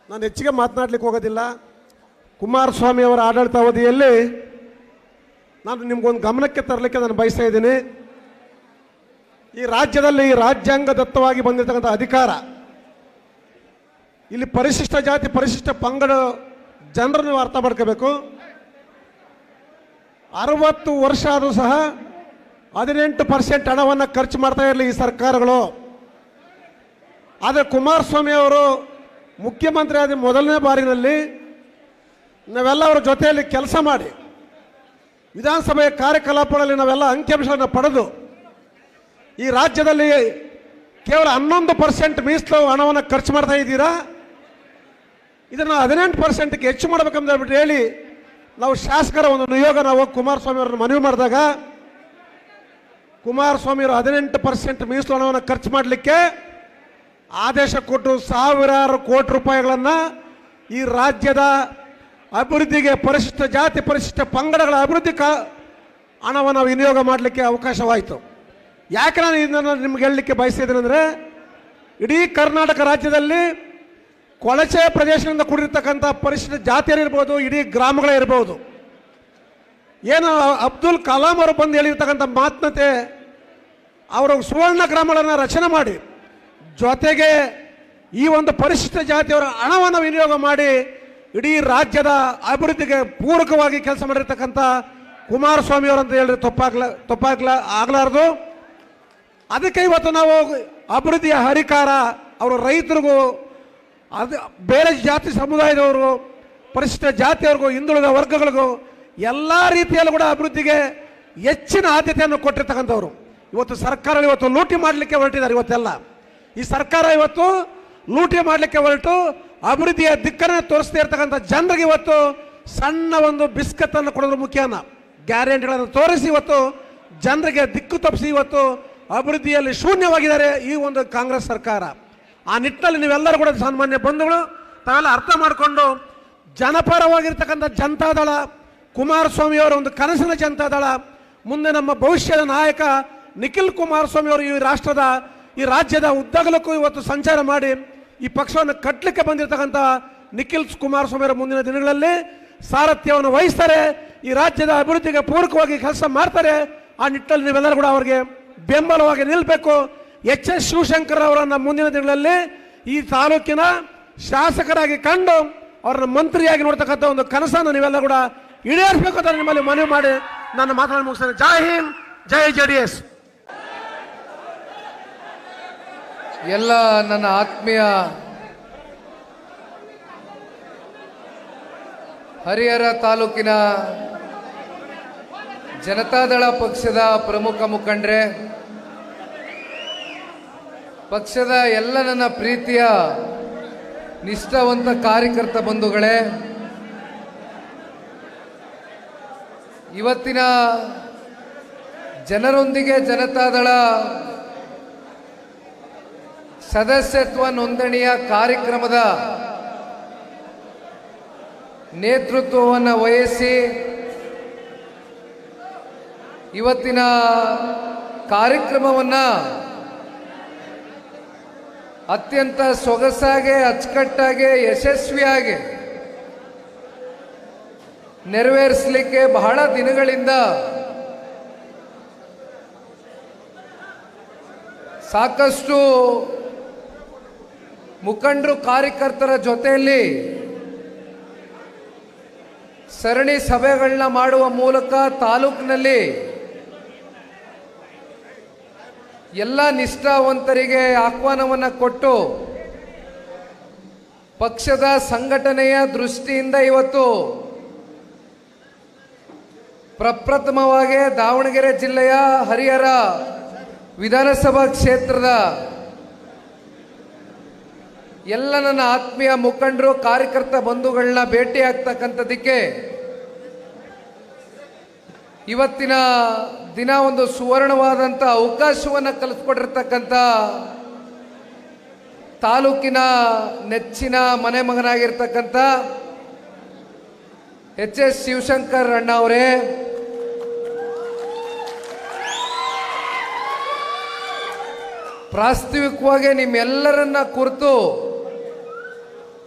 ನಾನು ಹೆಚ್ಚಿಗೆ ಮಾತನಾಡಲಿಕ್ಕೆ ಹೋಗೋದಿಲ್ಲ. ಕುಮಾರಸ್ವಾಮಿ ಅವರ ಆಡಳಿತಾವಧಿಯಲ್ಲಿ ನಾನು ನಿಮ್ಗೊಂದು ಗಮನಕ್ಕೆ ತರಲಿಕ್ಕೆ ನಾನು ಬಯಸ್ತಾ ಇದ್ದೀನಿ. ಈ ರಾಜ್ಯದಲ್ಲಿ ರಾಜ್ಯಾಂಗದತ್ತವಾಗಿ ಬಂದಿರತಕ್ಕಂಥ ಅಧಿಕಾರ, ಇಲ್ಲಿ ಪರಿಶಿಷ್ಟ ಜಾತಿ ಪರಿಶಿಷ್ಟ ಪಂಗಡ ಜನರು ನೀವು ಅರ್ಥ ಮಾಡ್ಕೋಬೇಕು. 60 ವರ್ಷ ಆದರೂ ಸಹ 18% ಹಣವನ್ನು ಖರ್ಚು ಮಾಡ್ತಾ ಇರಲಿ ಈ ಸರ್ಕಾರಗಳು. ಆದರೆ ಕುಮಾರಸ್ವಾಮಿ ಅವರು ಮುಖ್ಯಮಂತ್ರಿ ಆದ ಮೊದಲನೇ ಬಾರಿನಲ್ಲಿ ನಾವೆಲ್ಲ ಅವರ ಜೊತೆಯಲ್ಲಿ ಕೆಲಸ ಮಾಡಿ ವಿಧಾನಸಭೆಯ ಕಾರ್ಯಕಲಾಪಗಳಲ್ಲಿ ನಾವೆಲ್ಲ ಅಂಕಿಅಂಶಗಳನ್ನು ಪಡೆದು ಈ ರಾಜ್ಯದಲ್ಲಿ ಕೇವಲ 11% ಮೀಸಲು ಹಣವನ್ನು ಖರ್ಚು ಮಾಡ್ತಾ ಇದ್ದೀರಾ, ಇದನ್ನು 18%ಗೆ ಹೆಚ್ಚು ಮಾಡಬೇಕಂತ ಹೇಳ್ಬಿಟ್ಟು ಹೇಳಿ ನಾವು ಶಾಸಕರ ಒಂದು ನಿಯೋಗ ನಾವು ಕುಮಾರಸ್ವಾಮಿ ಅವರನ್ನು ಮನವಿ ಮಾಡಿದಾಗ ಕುಮಾರಸ್ವಾಮಿ ಅವರು 18% ಮೀಸಲು ಹಣವನ್ನು ಖರ್ಚು ಮಾಡಲಿಕ್ಕೆ ಆದೇಶ ಕೊಟ್ಟು ಸಾವಿರಾರು ಕೋಟಿ ರೂಪಾಯಿಗಳನ್ನು ಈ ರಾಜ್ಯದ ಅಭಿವೃದ್ಧಿಗೆ, ಪರಿಶಿಷ್ಟ ಜಾತಿ ಪರಿಶಿಷ್ಟ ಪಂಗಡಗಳ ಅಭಿವೃದ್ಧಿ ಹಣವನ್ನು ವಿನಿಯೋಗ ಮಾಡಲಿಕ್ಕೆ ಅವಕಾಶವಾಯಿತು. ಯಾಕೆ ನಾನು ಇದನ್ನು ನಿಮ್ಗೆ ಹೇಳಲಿಕ್ಕೆ ಬಯಸಿದ್ದೇನೆ ಅಂದರೆ, ಇಡೀ ಕರ್ನಾಟಕ ರಾಜ್ಯದಲ್ಲಿ ಕೊಳಚೆ ಪ್ರದೇಶದಿಂದ ಕೂಡಿರ್ತಕ್ಕಂಥ ಪರಿಶಿಷ್ಟ ಜಾತಿಯರಿರ್ಬೋದು, ಇಡೀ ಗ್ರಾಮಗಳೇ ಇರ್ಬೋದು, ಏನು ಅಬ್ದುಲ್ ಕಲಾಂ ಅವರು ಬಂದು ಹೇಳಿರ್ತಕ್ಕಂಥ ಮಾತುಕತೆ, ಅವರು ಸುವರ್ಣ ಗ್ರಾಮಗಳನ್ನು ರಚನೆ ಮಾಡಿ ಜೊತೆಗೆ ಈ ಒಂದು ಪರಿಶಿಷ್ಟ ಜಾತಿಯವರ ಹಣವನ್ನು ವಿನಿಯೋಗ ಮಾಡಿ ಇಡೀ ರಾಜ್ಯದ ಅಭಿವೃದ್ಧಿಗೆ ಪೂರಕವಾಗಿ ಕೆಲಸ ಮಾಡಿರ್ತಕ್ಕಂಥ ಕುಮಾರಸ್ವಾಮಿ ಅವರಂತ ಹೇಳಿದ್ರೆ ಆಗಲಾರದು. ಅದಕ್ಕೆ ಇವತ್ತು ನಾವು ಅಭಿವೃದ್ಧಿಯ ಹರಿಕಾರ, ಅವರು ರೈತರಿಗೂ, ಅದು ಬೇರೆ ಜಾತಿ ಸಮುದಾಯದವರು, ಪರಿಶಿಷ್ಟ ಜಾತಿಯವ್ರಿಗೂ, ಹಿಂದುಳಿದ ವರ್ಗಗಳಿಗೂ ಎಲ್ಲ ರೀತಿಯಲ್ಲೂ ಕೂಡ ಅಭಿವೃದ್ಧಿಗೆ ಹೆಚ್ಚಿನ ಆದ್ಯತೆಯನ್ನು ಕೊಟ್ಟಿರ್ತಕ್ಕಂಥವ್ರು. ಇವತ್ತು ಸರ್ಕಾರ ಇವತ್ತು ಲೂಟಿ ಮಾಡಲಿಕ್ಕೆ ಹೊರಟಿದ್ದಾರೆ. ಇವತ್ತೆಲ್ಲ ಈ ಸರ್ಕಾರ ಇವತ್ತು ಲೂಟಿ ಮಾಡಲಿಕ್ಕೆ ಹೊರಟು ಅಭಿವೃದ್ಧಿಯ ದಿಕ್ಕನ್ನು ತೋರಿಸ್ತಾ ಇರ್ತಕ್ಕಂಥ ಜನರಿಗೆ ಇವತ್ತು ಸಣ್ಣ ಒಂದು ಬಿಸ್ಕತ್ತನ್ನು ಕೊಡೋದ್ರ ಮುಖ್ಯನ ಗ್ಯಾರಂಟಿಗಳನ್ನು ತೋರಿಸಿ ಇವತ್ತು ಜನರಿಗೆ ದಿಕ್ಕು ತಪ್ಪಿಸಿ ಇವತ್ತು ಅಭಿವೃದ್ಧಿಯಲ್ಲಿ ಶೂನ್ಯವಾಗಿದ್ದಾರೆ ಈ ಒಂದು ಕಾಂಗ್ರೆಸ್ ಸರ್ಕಾರ. ಆ ನಿಟ್ಟಿನಲ್ಲಿ ನೀವೆಲ್ಲರೂ ಕೂಡ ಸಾಮಾನ್ಯ ಬಂಧುಗಳು ತಾವೆಲ್ಲ ಅರ್ಥ ಮಾಡಿಕೊಂಡು ಜನಪರವಾಗಿರ್ತಕ್ಕಂಥ ಜನತಾದಳ, ಕುಮಾರಸ್ವಾಮಿಯವರ ಒಂದು ಕನಸಿನ ಜನತಾದಳ, ಮುಂದೆ ನಮ್ಮ ಭವಿಷ್ಯದ ನಾಯಕ ನಿಖಿಲ್ ಕುಮಾರಸ್ವಾಮಿ ಅವರು ಈ ರಾಜ್ಯದ ಉದ್ದಗಲಕ್ಕೂ ಇವತ್ತು ಸಂಚಾರ ಮಾಡಿ ಈ ಪಕ್ಷವನ್ನು ಕಟ್ಟಲಿಕ್ಕೆ ಬಂದಿರತಕ್ಕಂಥ ನಿಖಿಲ್ ಕುಮಾರಸ್ವಾಮಿ ಅವರ ಮುಂದಿನ ದಿನಗಳಲ್ಲಿ ಸಾರಥ್ಯವನ್ನು ವಹಿಸ್ತಾರೆ, ಈ ರಾಜ್ಯದ ಅಭಿವೃದ್ಧಿಗೆ ಪೂರಕವಾಗಿ ಕೆಲಸ ಮಾಡ್ತಾರೆ. ಆ ನಿಟ್ಟಿನಲ್ಲಿ ನೀವೆಲ್ಲರೂ ಕೂಡ ಅವರಿಗೆ ಬೆಂಬಲವಾಗಿ ನಿಲ್ಲಬೇಕು. ಎಚ್ ಎಸ್ ಶಿವಶಂಕರ್ ಅವರನ್ನು ಮುಂದಿನ ದಿನಗಳಲ್ಲಿ ಈ ತಾಲೂಕಿನ ಶಾಸಕರಾಗಿ ಕಂಡು ಅವರನ್ನು ಮಂತ್ರಿಯಾಗಿ ನೋಡ್ತಕ್ಕಂಥ ಒಂದು ಕನಸನ್ನು ನೀವೆಲ್ಲ ಕೂಡ ಈಡೇರಿಸಬೇಕು ಅಂತ ನಿಮ್ಮಲ್ಲಿ ಮನವಿ ಮಾಡಿ ನನ್ನ ಮಾತನ್ನು ಮುಗಿಸ್ತೇನೆ. ಜೈ ಹಿಂದ್, ಜೈ JDS. ಎಲ್ಲ ನನ್ನ ಆತ್ಮೀಯ ಹರಿಹರ ತಾಲೂಕಿನ ಜನತಾದಳ ಪಕ್ಷದ ಪ್ರಮುಖ ಮುಖಂಡರೇ, ಪಕ್ಷದ ಎಲ್ಲ ನನ್ನ ಪ್ರೀತಿಯ ನಿಷ್ಠಾವಂತ ಕಾರ್ಯಕರ್ತ ಬಂಧುಗಳೇ, ಇವತ್ತಿನ ಜನರೊಂದಿಗೆ ಜನತಾದಳ ಸದಸ್ಯತ್ವ ನೋಂದಣಿಯ ಕಾರ್ಯಕ್ರಮದ ನೇತೃತ್ವವನ್ನು ವಹಿಸಿ ಇವತ್ತಿನ ಕಾರ್ಯಕ್ರಮವನ್ನು ಅತ್ಯಂತ ಸೊಗಸಾಗಿ ಅಚ್ಚುಕಟ್ಟಾಗಿ ಯಶಸ್ವಿಯಾಗಿ ನೆರವೇರಿಸಲಿಕ್ಕೆ ಬಹಳ ದಿನಗಳಿಂದ ಸಾಕಷ್ಟು ಮುಖಂಡರು ಕಾರ್ಯಕರ್ತರ ಜೊತೆಯಲ್ಲಿ ಸರಣಿ ಸಭೆಗಳನ್ನ ಮಾಡುವ ಮೂಲಕ ತಾಲೂಕಿನಲ್ಲಿ ಎಲ್ಲ ನಿಷ್ಠಾವಂತರಿಗೆ ಆಹ್ವಾನವನ್ನು ಕೊಟ್ಟು ಪಕ್ಷದ ಸಂಘಟನೆಯ ದೃಷ್ಟಿಯಿಂದ ಇವತ್ತು ಪ್ರಪ್ರಥಮವಾಗಿ ದಾವಣಗೆರೆ ಜಿಲ್ಲೆಯ ಹರಿಹರ ವಿಧಾನಸಭಾ ಕ್ಷೇತ್ರದ ಎಲ್ಲ ನನ್ನ ಆತ್ಮೀಯ ಮುಖಂಡರು ಕಾರ್ಯಕರ್ತ ಬಂಧುಗಳನ್ನ ಭೇಟಿ ಆಗ್ತಕ್ಕಂಥದ್ದಕ್ಕೆ ಇವತ್ತಿನ ದಿನ ಒಂದು ಸುವರ್ಣವಾದಂಥ ಅವಕಾಶವನ್ನು ಕಲ್ಪಿಸ್ಕೊಟ್ಟಿರ್ತಕ್ಕಂಥ ತಾಲೂಕಿನ ನೆಚ್ಚಿನ ಮನೆ ಮಗನಾಗಿರ್ತಕ್ಕಂಥ ಎಚ್ ಶಿವಶಂಕರ್ ಅಣ್ಣ ಅವರೇ, ಪ್ರಾಸ್ತಾವಿಕವಾಗಿ ನಿಮ್ಮೆಲ್ಲರನ್ನ ಕುರಿತು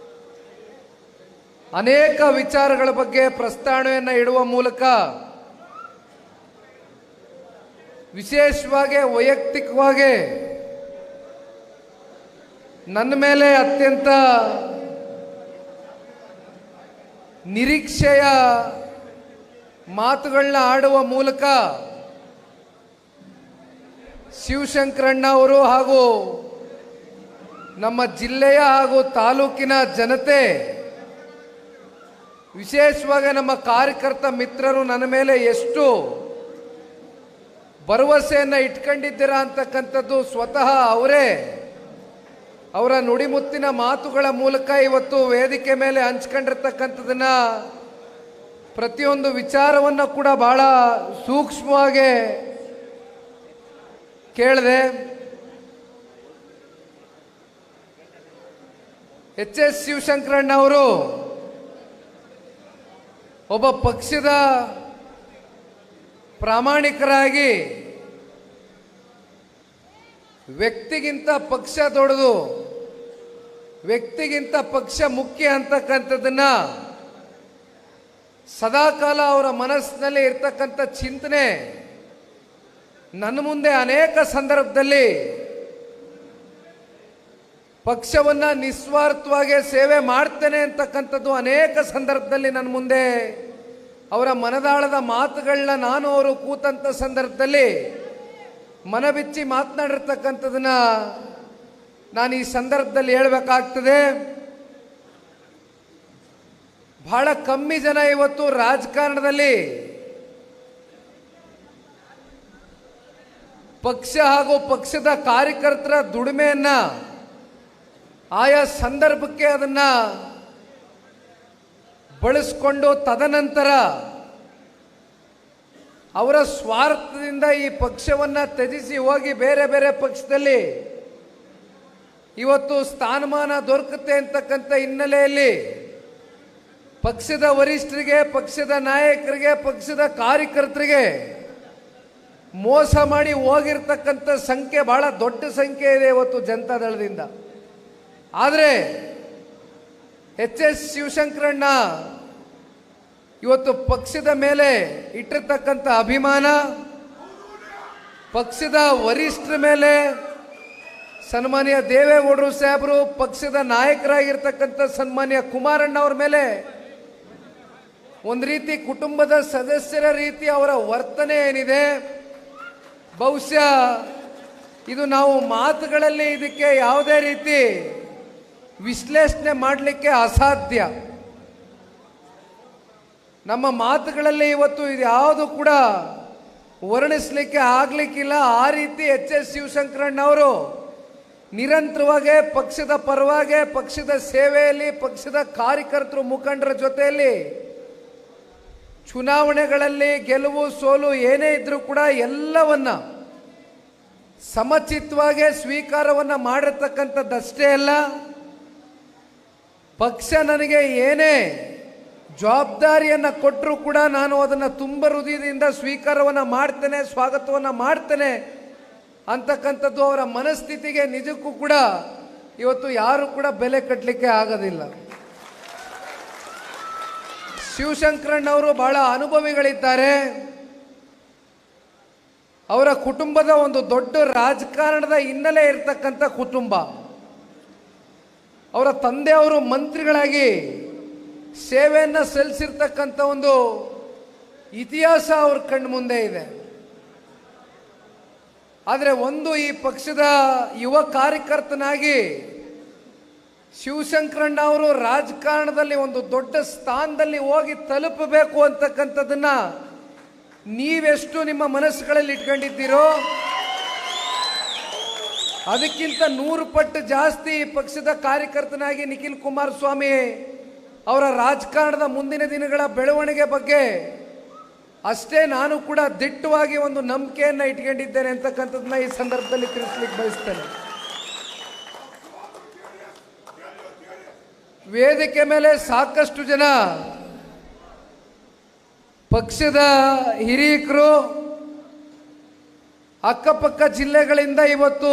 ಅನೇಕ ವಿಚಾರಗಳ ಬಗ್ಗೆ ಪ್ರಸ್ತಾವನೆಯನ್ನು ಇಡುವ ಮೂಲಕ ವಿಶೇಷವಾಗಿ ವೈಯಕ್ತಿಕವಾಗಿ ನನ್ನ ಮೇಲೆ ಅತ್ಯಂತ ನಿರೀಕ್ಷೆಯ ಮಾತುಗಳನ್ನ ಆಡುವ ಮೂಲಕ ಶಿವಶಂಕರಣ್ಣ ಅವರು ಹಾಗೂ ನಮ್ಮ ಜಿಲ್ಲೆಯ ಹಾಗೂ ತಾಲೂಕಿನ ಜನತೆ, ವಿಶೇಷವಾಗಿ ನಮ್ಮ ಕಾರ್ಯಕರ್ತ ಮಿತ್ರರು ನನ್ನ ಮೇಲೆ ಎಷ್ಟು ಭರವಸೆಯನ್ನು ಇಟ್ಕೊಂಡಿದ್ದೀರಾ ಅಂತಕ್ಕಂಥದ್ದು ಸ್ವತಃ ಅವರೇ ಅವರ ನುಡಿಮುತ್ತಿನ ಮಾತುಗಳ ಮೂಲಕ ಇವತ್ತು ವೇದಿಕೆ ಮೇಲೆ ಹಂಚ್ಕೊಂಡಿರ್ತಕ್ಕಂಥದನ್ನ ಪ್ರತಿಯೊಂದು ವಿಚಾರವನ್ನು ಕೂಡ ಬಹಳ ಸೂಕ್ಷ್ಮವಾಗಿ ಕೇಳಿದೆ. ಎಚ್ ಶಿವಶಂಕರಣ್ಣ ಅವರು ಒಬ್ಬ ಪಕ್ಷದ ಪ್ರಾಮಾಣಿಕರಾಗಿ ವ್ಯಕ್ತಿಗಿಂತ ಪಕ್ಷ ದೊಡ್ಡದು, ವ್ಯಕ್ತಿಗಿಂತ ಪಕ್ಷ ಮುಖ್ಯ ಅಂತಕ್ಕಂಥದ್ದನ್ನ ಸದಾಕಾಲ ಅವರ ಮನಸ್ಸಿನಲ್ಲಿ ಇರ್ತಕ್ಕಂಥ ಚಿಂತನೆ ನನ್ನ ಮುಂದೆ ಅನೇಕ ಸಂದರ್ಭದಲ್ಲಿ ಪಕ್ಷವನ್ನ ನಿಸ್ವಾರ್ಥವಾಗಿ ಸೇವೆ ಮಾಡ್ತೇನೆ ಅಂತಕ್ಕಂಥದ್ದು ಅನೇಕ ಸಂದರ್ಭದಲ್ಲಿ ನನ್ನ ಮುಂದೆ ಅವರ ಮನದಾಳದ ಮಾತುಗಳನ್ನ ನಾನು ಅವರು ಕೂತಂಥ ಸಂದರ್ಭದಲ್ಲಿ ಮನಬಿಚ್ಚಿ ಮಾತನಾಡಿರ್ತಕ್ಕಂಥದನ್ನ ನಾನು ಈ ಸಂದರ್ಭದಲ್ಲಿ ಹೇಳಬೇಕಾಗ್ತದೆ. ಬಹಳ ಕಮ್ಮಿ ಜನ ಇವತ್ತು ರಾಜಕಾರಣದಲ್ಲಿ ಪಕ್ಷ ಹಾಗೂ ಪಕ್ಷದ ಕಾರ್ಯಕರ್ತರ ದುಡಿಮೆಯನ್ನ ಆಯಾ ಸಂದರ್ಭಕ್ಕೆ ಅದನ್ನ ಬಳಸಿಕೊಂಡು ತದನಂತರ ಅವರ ಸ್ವಾರ್ಥದಿಂದ ಈ ಪಕ್ಷವನ್ನ ತ್ಯಜಿಸಿ ಹೋಗಿ ಬೇರೆ ಬೇರೆ ಪಕ್ಷದಲ್ಲಿ ಇವತ್ತು ಸ್ಥಾನಮಾನ ದೊರಕುತ್ತೆ ಅಂತಕ್ಕಂಥ ಹಿನ್ನೆಲೆಯಲ್ಲಿ ಪಕ್ಷದ ವರಿಷ್ಠರಿಗೆ, ಪಕ್ಷದ ನಾಯಕರಿಗೆ, ಪಕ್ಷದ ಕಾರ್ಯಕರ್ತರಿಗೆ ಮೋಸ ಮಾಡಿ ಹೋಗಿರ್ತಕ್ಕಂಥ ಸಂಖ್ಯೆ ಬಹಳ ದೊಡ್ಡ ಸಂಖ್ಯೆ ಇದೆ ಇವತ್ತು ಜನತಾದಳದಿಂದ. ಆದರೆ ಎಚ್ ಶಿವಶಂಕರಣ್ಣ ಇವತ್ತು ಪಕ್ಷದ ಮೇಲೆ ಇಟ್ಟಿರ್ತಕ್ಕಂಥ ಅಭಿಮಾನ, ಪಕ್ಷದ ವರಿಷ್ಠರ ಮೇಲೆ ಸನ್ಮಾನ್ಯ ದೇವೇಗೌಡರು ಸಾಹೇಬರು, ಪಕ್ಷದ ನಾಯಕರಾಗಿರ್ತಕ್ಕಂಥ ಸನ್ಮಾನ್ಯ ಕುಮಾರಣ್ಣ ಅವ್ರ ಮೇಲೆ ಒಂದು ರೀತಿ ಕುಟುಂಬದ ಸದಸ್ಯರ ರೀತಿ ಅವರ ವರ್ತನೆ ಏನಿದೆ, ಬಹುಶಃ ಇದು ನಾವು ಮಾತುಗಳಲ್ಲಿ ಇದಕ್ಕೆ ಯಾವುದೇ ರೀತಿ ವಿಶ್ಲೇಷಣೆ ಮಾಡಲಿಕ್ಕೆ ಅಸಾಧ್ಯ. ನಮ್ಮ ಮಾತುಗಳಲ್ಲಿ ಇವತ್ತು ಇದು ಯಾವುದು ಕೂಡ ವರ್ಣಿಸಲಿಕ್ಕೆ ಆಗ್ಲಿಕ್ಕಿಲ್ಲ. ಆ ರೀತಿ ಎಚ್ ಶಿವಶಂಕರಣ್ಣ ಅವರು ನಿರಂತರವಾಗಿ ಪಕ್ಷದ ಪರವಾಗಿ, ಪಕ್ಷದ ಸೇವೆಯಲ್ಲಿ, ಪಕ್ಷದ ಕಾರ್ಯಕರ್ತರು ಮುಖಂಡರ ಜೊತೆಯಲ್ಲಿ ಚುನಾವಣೆಗಳಲ್ಲಿ ಗೆಲುವು ಸೋಲು ಏನೇ ಇದ್ರೂ ಕೂಡ ಎಲ್ಲವನ್ನ ಸಮಚಿತ್ತವಾಗಿ ಸ್ವೀಕಾರವನ್ನು ಮಾಡಿರ್ತಕ್ಕಂಥದ್ದಷ್ಟೇ ಅಲ್ಲ, ಪಕ್ಷ ನನಗೆ ಏನೇ ಜವಾಬ್ದಾರಿಯನ್ನು ಕೊಟ್ಟರೂ ಕೂಡ ನಾನು ಅದನ್ನು ತುಂಬ ಹೃದಯದಿಂದ ಸ್ವೀಕಾರವನ್ನು ಮಾಡ್ತೇನೆ, ಸ್ವಾಗತವನ್ನು ಮಾಡ್ತೇನೆ ಅಂತಕ್ಕಂಥದ್ದು ಅವರ ಮನಸ್ಥಿತಿಗೆ ನಿಜಕ್ಕೂ ಕೂಡ ಇವತ್ತು ಯಾರು ಕೂಡ ಬೆಲೆ ಕಟ್ಟಲಿಕ್ಕೆ ಆಗೋದಿಲ್ಲ. ಶಿವಶಂಕರಣ್ಣವರು ಬಹಳ ಅನುಭವಿಗಳಿದ್ದಾರೆ. ಅವರ ಕುಟುಂಬದ ಒಂದು ದೊಡ್ಡ ರಾಜಕಾರಣದ ಹಿನ್ನೆಲೆ ಇರತಕ್ಕಂಥ ಕುಟುಂಬ. ಅವರ ತಂದೆಯವರು ಮಂತ್ರಿಗಳಾಗಿ ಸೇವೆಯನ್ನು ಸಲ್ಲಿಸಿರ್ತಕ್ಕಂಥ ಒಂದು ಇತಿಹಾಸ ಅವ್ರ ಕಣ್ಣು ಮುಂದೆ ಇದೆ. ಆದರೆ ಈ ಪಕ್ಷದ ಯುವ ಕಾರ್ಯಕರ್ತನಾಗಿ ಶಿವಶಂಕರಣ್ಣ ಅವರು ರಾಜಕಾರಣದಲ್ಲಿ ಒಂದು ದೊಡ್ಡ ಸ್ಥಾನದಲ್ಲಿ ಹೋಗಿ ತಲುಪಬೇಕು ಅಂತಕ್ಕಂಥದ್ದನ್ನ ನೀವೆಷ್ಟು ನಿಮ್ಮ ಮನಸ್ಸುಗಳಲ್ಲಿ ಇಟ್ಕೊಂಡಿದ್ದೀರೋ ಅದಕ್ಕಿಂತ 100 ಪಟ್ಟು ಜಾಸ್ತಿ ಪಕ್ಷದ ಕಾರ್ಯಕರ್ತನಾಗಿ ನಿಖಿಲ್ ಕುಮಾರಸ್ವಾಮಿ ಅವರ ರಾಜಕಾರಣದ ಮುಂದಿನ ದಿನಗಳ ಬೆಳವಣಿಗೆ ಬಗ್ಗೆ ಅಷ್ಟೇ ನಾನು ಕೂಡ ದಿಟ್ಟವಾಗಿ ಒಂದು ನಂಬಿಕೆಯನ್ನು ಇಟ್ಕೊಂಡಿದ್ದೇನೆ ಅಂತಕ್ಕಂಥದ್ದನ್ನ ಈ ಸಂದರ್ಭದಲ್ಲಿ ತಿಳಿಸ್ಲಿಕ್ಕೆ ಬಯಸ್ತೇನೆ. ವೇದಿಕೆ ಮೇಲೆ ಸಾಕಷ್ಟು ಜನ ಪಕ್ಷದ ಹಿರಿಯರು ಅಕ್ಕಪಕ್ಕ ಜಿಲ್ಲೆಗಳಿಂದ ಇವತ್ತು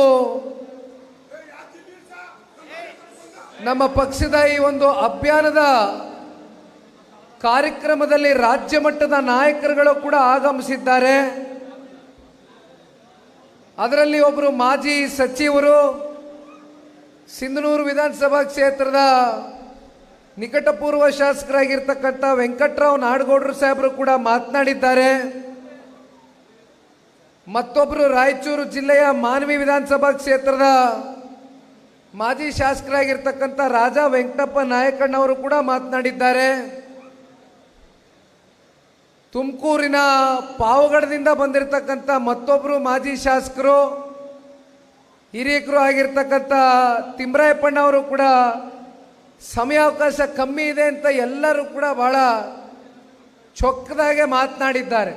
ನಮ್ಮ ಪಕ್ಷದ ಈ ಒಂದು ಅಭಿಯಾನದ ಕಾರ್ಯಕ್ರಮದಲ್ಲಿ ರಾಜ್ಯ ಮಟ್ಟದ ನಾಯಕರುಗಳು ಕೂಡ ಆಗಮಿಸಿದ್ದಾರೆ. ಅದರಲ್ಲಿ ಒಬ್ಬರು ಮಾಜಿ ಸಚಿವರು, ಸಿಂಧನೂರು ವಿಧಾನಸಭಾ ಕ್ಷೇತ್ರದ ನಿಕಟಪೂರ್ವ ಶಾಸಕರಾಗಿರ್ತಕ್ಕಂಥ ವೆಂಕಟರಾವ್ ನಾಡಗೌಡರು ಸಾಹೇಬರು ಕೂಡ ಮಾತನಾಡಿದ್ದಾರೆ. ಮತ್ತೊಬ್ಬರು ರಾಯಚೂರು ಜಿಲ್ಲೆಯ ಮಾನ್ವಿ ವಿಧಾನಸಭಾ ಕ್ಷೇತ್ರದ ಮಾಜಿ ಶಾಸಕರಾಗಿರ್ತಕ್ಕಂಥ ರಾಜಾ ವೆಂಕಟಪ್ಪ ನಾಯಕಣ್ಣವರು ಕೂಡ ಮಾತನಾಡಿದ್ದಾರೆ. ತುಮಕೂರಿನ ಪಾವಗಡದಿಂದ ಬಂದಿರತಕ್ಕಂಥ ಮತ್ತೊಬ್ಬರು ಮಾಜಿ ಶಾಸಕರು ಹಿರಿಯಕರು ಆಗಿರ್ತಕ್ಕಂಥ ತಿಮ್ರಾಯಪ್ಪಣ್ಣವರು ಕೂಡ ಸಮಯಾವಕಾಶ ಕಮ್ಮಿ ಇದೆ ಅಂತ ಎಲ್ಲರೂ ಕೂಡ ಬಹಳ ಚೊಕ್ಕದಾಗೆ ಮಾತನಾಡಿದ್ದಾರೆ.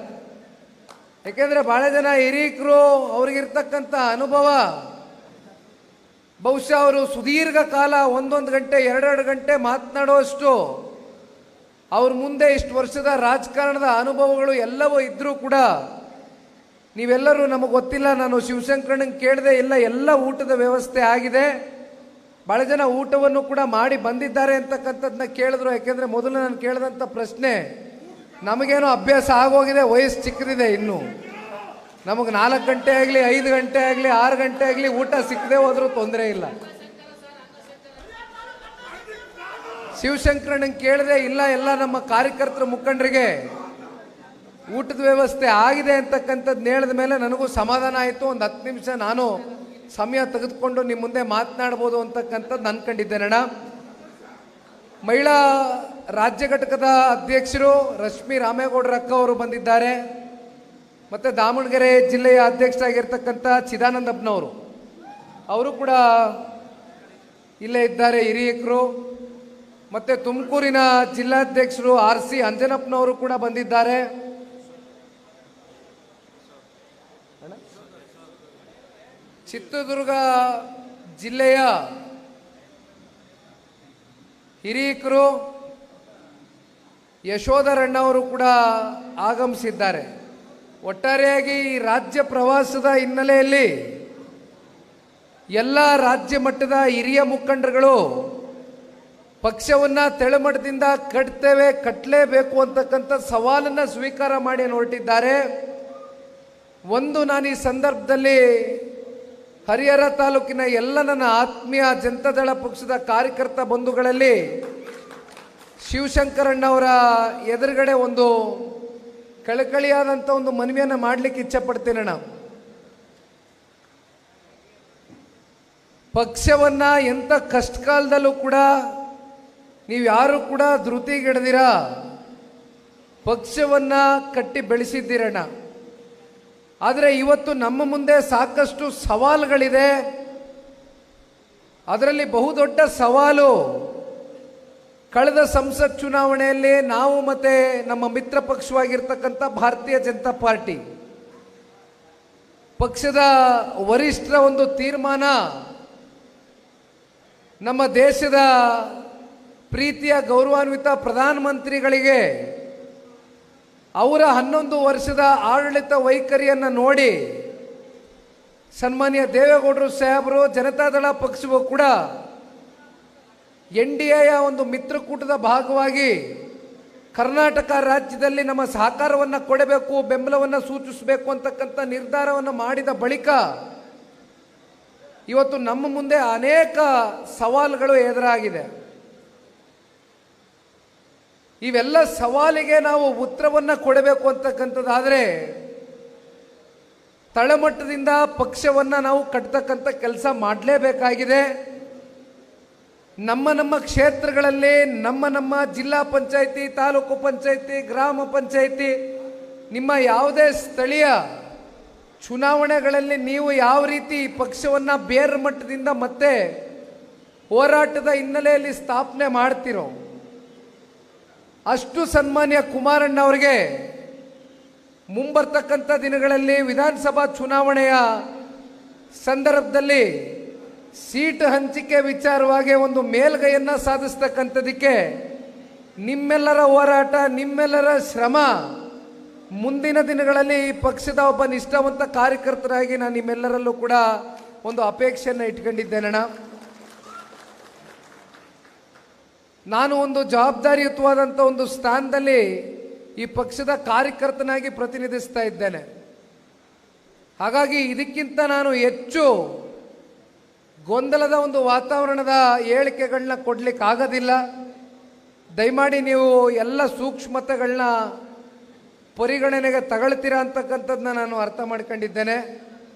ಯಾಕೆಂದರೆ ಬಹಳ ಜನ ಹಿರಿಯಕರು ಅವ್ರಿಗಿರ್ತಕ್ಕಂಥ ಅನುಭವ ಬಹುಶಃ ಅವರು ಸುದೀರ್ಘ ಕಾಲ 1 ಗಂಟೆ 2 ಗಂಟೆ ಮಾತನಾಡುವಷ್ಟು ಅವ್ರ ಮುಂದೆ ಇಷ್ಟು ವರ್ಷದ ರಾಜಕಾರಣದ ಅನುಭವಗಳು ಎಲ್ಲವೂ ಇದ್ರೂ ಕೂಡ ನೀವೆಲ್ಲರೂ ನಮಗೆ ಗೊತ್ತಿಲ್ಲ, ನಾನು ಶಿವಶಂಕರಣ್ಣಂಗೆ ಕೇಳದೆ ಇಲ್ಲ, ಎಲ್ಲ ಊಟದ ವ್ಯವಸ್ಥೆ ಆಗಿದೆ, ಭಾಳ ಜನ ಊಟವನ್ನು ಕೂಡ ಮಾಡಿ ಬಂದಿದ್ದಾರೆ ಅಂತಕ್ಕಂಥದ್ದನ್ನ ಕೇಳಿದ್ರು. ಯಾಕೆಂದರೆ ಮೊದಲು ನಾನು ಕೇಳಿದಂಥ ಪ್ರಶ್ನೆ, ನಮಗೇನೋ ಅಭ್ಯಾಸ ಆಗೋಗಿದೆ, ವಯಸ್ಸು ಚಿಕ್ಕದಿದೆ, ಇನ್ನು ನಮಗೆ 4 ಗಂಟೆ ಆಗಲಿ 5 ಗಂಟೆ ಆಗಲಿ 6 ಗಂಟೆ ಆಗಲಿ ಊಟ ಸಿಕ್ಕದೆ ಹೋದ್ರೂ ತೊಂದರೆ ಇಲ್ಲ. ಶಿವಶಂಕರಣ್ಣಂಗೆ ಕೇಳದೆ ಇಲ್ಲ, ಎಲ್ಲ ನಮ್ಮ ಕಾರ್ಯಕರ್ತರ ಮುಖಂಡರಿಗೆ ಊಟದ ವ್ಯವಸ್ಥೆ ಆಗಿದೆ ಅಂತಕ್ಕಂಥದ್ದು ಹೇಳಿದ ಮೇಲೆ ನನಗೂ ಸಮಾಧಾನ ಆಯಿತು. ಒಂದು 10 ನಿಮಿಷ ನಾನು ಸಮಯ ತೆಗೆದುಕೊಂಡು ನಿಮ್ಮ ಮುಂದೆ ಮಾತನಾಡ್ಬೋದು ಅಂತಕ್ಕಂಥದ್ದು ಅನ್ಕೊಂಡಿದ್ದೇನಣ್ಣ. ಮಹಿಳಾ ರಾಜ್ಯ ಘಟಕದ ಅಧ್ಯಕ್ಷರು ರಶ್ಮಿ ರಾಮೇಗೌಡರ ಅಕ್ಕ ಅವರು ಬಂದಿದ್ದಾರೆ. ಮತ್ತು ದಾವಣಗೆರೆ ಜಿಲ್ಲೆಯ ಅಧ್ಯಕ್ಷರಾಗಿರ್ತಕ್ಕಂಥ ಚಿದಾನಂದಪ್ಪನವರು ಅವರು ಕೂಡ ಇಲ್ಲೇ ಇದ್ದಾರೆ, ಹಿರಿಯಕರು. ಮತ್ತು ತುಮಕೂರಿನ ಜಿಲ್ಲಾಧ್ಯಕ್ಷರು RC ಅಂಜನಪ್ಪನವರು ಕೂಡ ಬಂದಿದ್ದಾರೆ. ಚಿತ್ರದುರ್ಗ ಜಿಲ್ಲೆಯ ಹಿರಿಯಕರು ಯಶೋಧರಣ್ಣವರು ಕೂಡ ಆಗಮಿಸಿದ್ದಾರೆ. ಒಟ್ಟಾರೆಯಾಗಿ ಈ ರಾಜ್ಯ ಪ್ರವಾಸದ ಹಿನ್ನೆಲೆಯಲ್ಲಿ ಎಲ್ಲ ರಾಜ್ಯ ಮಟ್ಟದ ಹಿರಿಯ ಮುಖಂಡರುಗಳು ಪಕ್ಷವನ್ನು ತೆಳಮಟ್ಟದಿಂದ ಕಟ್ಟಲೇಬೇಕು ಅಂತಕ್ಕಂಥ ಸವಾಲನ್ನು ಸ್ವೀಕಾರ ಮಾಡಿ ಹೊರಟಿದ್ದಾರೆ. ನಾನು ಈ ಸಂದರ್ಭದಲ್ಲಿ ಹರಿಹರ ತಾಲೂಕಿನ ಎಲ್ಲ ನನ್ನ ಆತ್ಮೀಯ ಜನತಾದಳ ಪಕ್ಷದ ಕಾರ್ಯಕರ್ತ ಬಂಧುಗಳಲ್ಲಿ ಶಿವಶಂಕರಣ್ಣವರ ಎದುರುಗಡೆ ಒಂದು ಕಳಕಳಿಯಾದಂಥ ಒಂದು ಮನವಿಯನ್ನು ಮಾಡಲಿಕ್ಕೆ ಇಚ್ಛಪಡ್ತೇನೆ. ಪಕ್ಷವನ್ನು ಎಂಥ ಕಷ್ಟಕಾಲದಲ್ಲೂ ಕೂಡ ನೀವು ಯಾರು ಕೂಡ ಧೃತಿಗೆಡದಿರ ಪಕ್ಷವನ್ನು ಕಟ್ಟಿ ಬೆಳೆಸಿದ್ದೀರಣ್ಣ. ಆದರೆ ಇವತ್ತು ನಮ್ಮ ಮುಂದೆ ಸಾಕಷ್ಟು ಸವಾಲುಗಳಿದೆ. ಅದರಲ್ಲಿ ಬಹುದೊಡ್ಡ ಸವಾಲು ಕಳೆದ ಸಂಸತ್ ಚುನಾವಣೆಯಲ್ಲಿ ನಾವು ಮತ್ತೆ ನಮ್ಮ ಮಿತ್ರ ಪಕ್ಷವಾಗಿರ್ತಕ್ಕಂಥ ಭಾರತೀಯ ಜನತಾ ಪಾರ್ಟಿ ಪಕ್ಷದ ವರಿಷ್ಠರ ಒಂದು ತೀರ್ಮಾನ ನಮ್ಮ ದೇಶದ ಪ್ರೀತಿಯ ಗೌರವಾನ್ವಿತ ಪ್ರಧಾನಮಂತ್ರಿಗಳಿಗೆ ಅವರ 11 ವರ್ಷದ ಆಡಳಿತ ವೈಖರಿಯನ್ನು ನೋಡಿ ಸನ್ಮಾನ್ಯ ದೇವೇಗೌಡರು ಸಾಹೇಬರು ಜನತಾದಳ ಪಕ್ಷವು ಕೂಡ NDAಯ ಒಂದು ಮಿತ್ರಕೂಟದ ಭಾಗವಾಗಿ ಕರ್ನಾಟಕ ರಾಜ್ಯದಲ್ಲಿ ನಮ್ಮ ಸಹಕಾರವನ್ನು ಕೊಡಬೇಕು, ಬೆಂಬಲವನ್ನು ಸೂಚಿಸಬೇಕು ಅಂತಕ್ಕಂಥ ನಿರ್ಧಾರವನ್ನು ಮಾಡಿದ ಬಳಿಕ ಇವತ್ತು ನಮ್ಮ ಮುಂದೆ ಅನೇಕ ಸವಾಲುಗಳು ಎದುರಾಗಿದೆ. ಇವೆಲ್ಲ ಸವಾಲಿಗೆ ನಾವು ಉತ್ತರವನ್ನು ಕೊಡಬೇಕು ಅಂತಕ್ಕಂಥದ್ದಾದರೆ ತಳಮಟ್ಟದಿಂದ ಪಕ್ಷವನ್ನು ನಾವು ಕಟ್ಟತಕ್ಕಂಥ ಕೆಲಸ ಮಾಡಲೇಬೇಕಾಗಿದೆ. ನಮ್ಮ ಕ್ಷೇತ್ರಗಳಲ್ಲಿ ನಮ್ಮ ಜಿಲ್ಲಾ ಪಂಚಾಯಿತಿ, ತಾಲೂಕು ಪಂಚಾಯಿತಿ, ಗ್ರಾಮ ಪಂಚಾಯಿತಿ, ನಿಮ್ಮ ಯಾವುದೇ ಸ್ಥಳೀಯ ಚುನಾವಣೆಗಳಲ್ಲಿ ನೀವು ಯಾವ ರೀತಿ ಪಕ್ಷವನ್ನು ಬೇರೆ ಮಟ್ಟದಿಂದ ಮತ್ತೆ ಹೋರಾಟದ ಹಿನ್ನೆಲೆಯಲ್ಲಿ ಸ್ಥಾಪನೆ ಮಾಡ್ತಿರೋ ಅಷ್ಟು ಸನ್ಮಾನ್ಯ ಕುಮಾರಣ್ಣ ಅವರಿಗೆ ಮುಂಬರ್ತಕ್ಕಂಥ ದಿನಗಳಲ್ಲಿ ವಿಧಾನಸಭಾ ಚುನಾವಣೆಯ ಸಂದರ್ಭದಲ್ಲಿ ಸೀಟ್ ಹಂಚಿಕೆ ವಿಚಾರವಾಗಿ ಒಂದು ಮೇಲ್ಗೈಯನ್ನು ಸಾಧಿಸ್ತಕ್ಕಂಥದಕ್ಕೆ ನಿಮ್ಮೆಲ್ಲರ ಹೋರಾಟ, ನಿಮ್ಮೆಲ್ಲರ ಶ್ರಮ ಮುಂದಿನ ದಿನಗಳಲ್ಲಿ ಈ ಪಕ್ಷದ ಒಬ್ಬ ನಿಷ್ಠಾವಂತ ಕಾರ್ಯಕರ್ತರಾಗಿ ನಾನು ನಿಮ್ಮೆಲ್ಲರಲ್ಲೂ ಕೂಡ ಒಂದು ಅಪೇಕ್ಷೆಯನ್ನು ಇಟ್ಕೊಂಡಿದ್ದೇನಣ್ಣ. ನಾನು ಒಂದು ಜವಾಬ್ದಾರಿಯುತವಾದಂಥ ಒಂದು ಸ್ಥಾನದಲ್ಲಿ ಈ ಪಕ್ಷದ ಕಾರ್ಯಕರ್ತನಾಗಿ ಪ್ರತಿನಿಧಿಸ್ತಾ ಇದ್ದೇನೆ. ಹಾಗಾಗಿ ಇದಕ್ಕಿಂತ ನಾನು ಹೆಚ್ಚು ಗೊಂದಲದ ಒಂದು ವಾತಾವರಣದ ಹೇಳಿಕೆಗಳನ್ನ ಕೊಡ್ಲಿಕ್ಕೆ ಆಗೋದಿಲ್ಲ. ದಯಮಾಡಿ ನೀವು ಎಲ್ಲ ಸೂಕ್ಷ್ಮತೆಗಳನ್ನ ಪರಿಗಣನೆಗೆ ತಗೊಳ್ತೀರಾ ಅಂತಕ್ಕಂಥದ್ದನ್ನ ನಾನು ಅರ್ಥ ಮಾಡ್ಕೊಂಡಿದ್ದೇನೆ.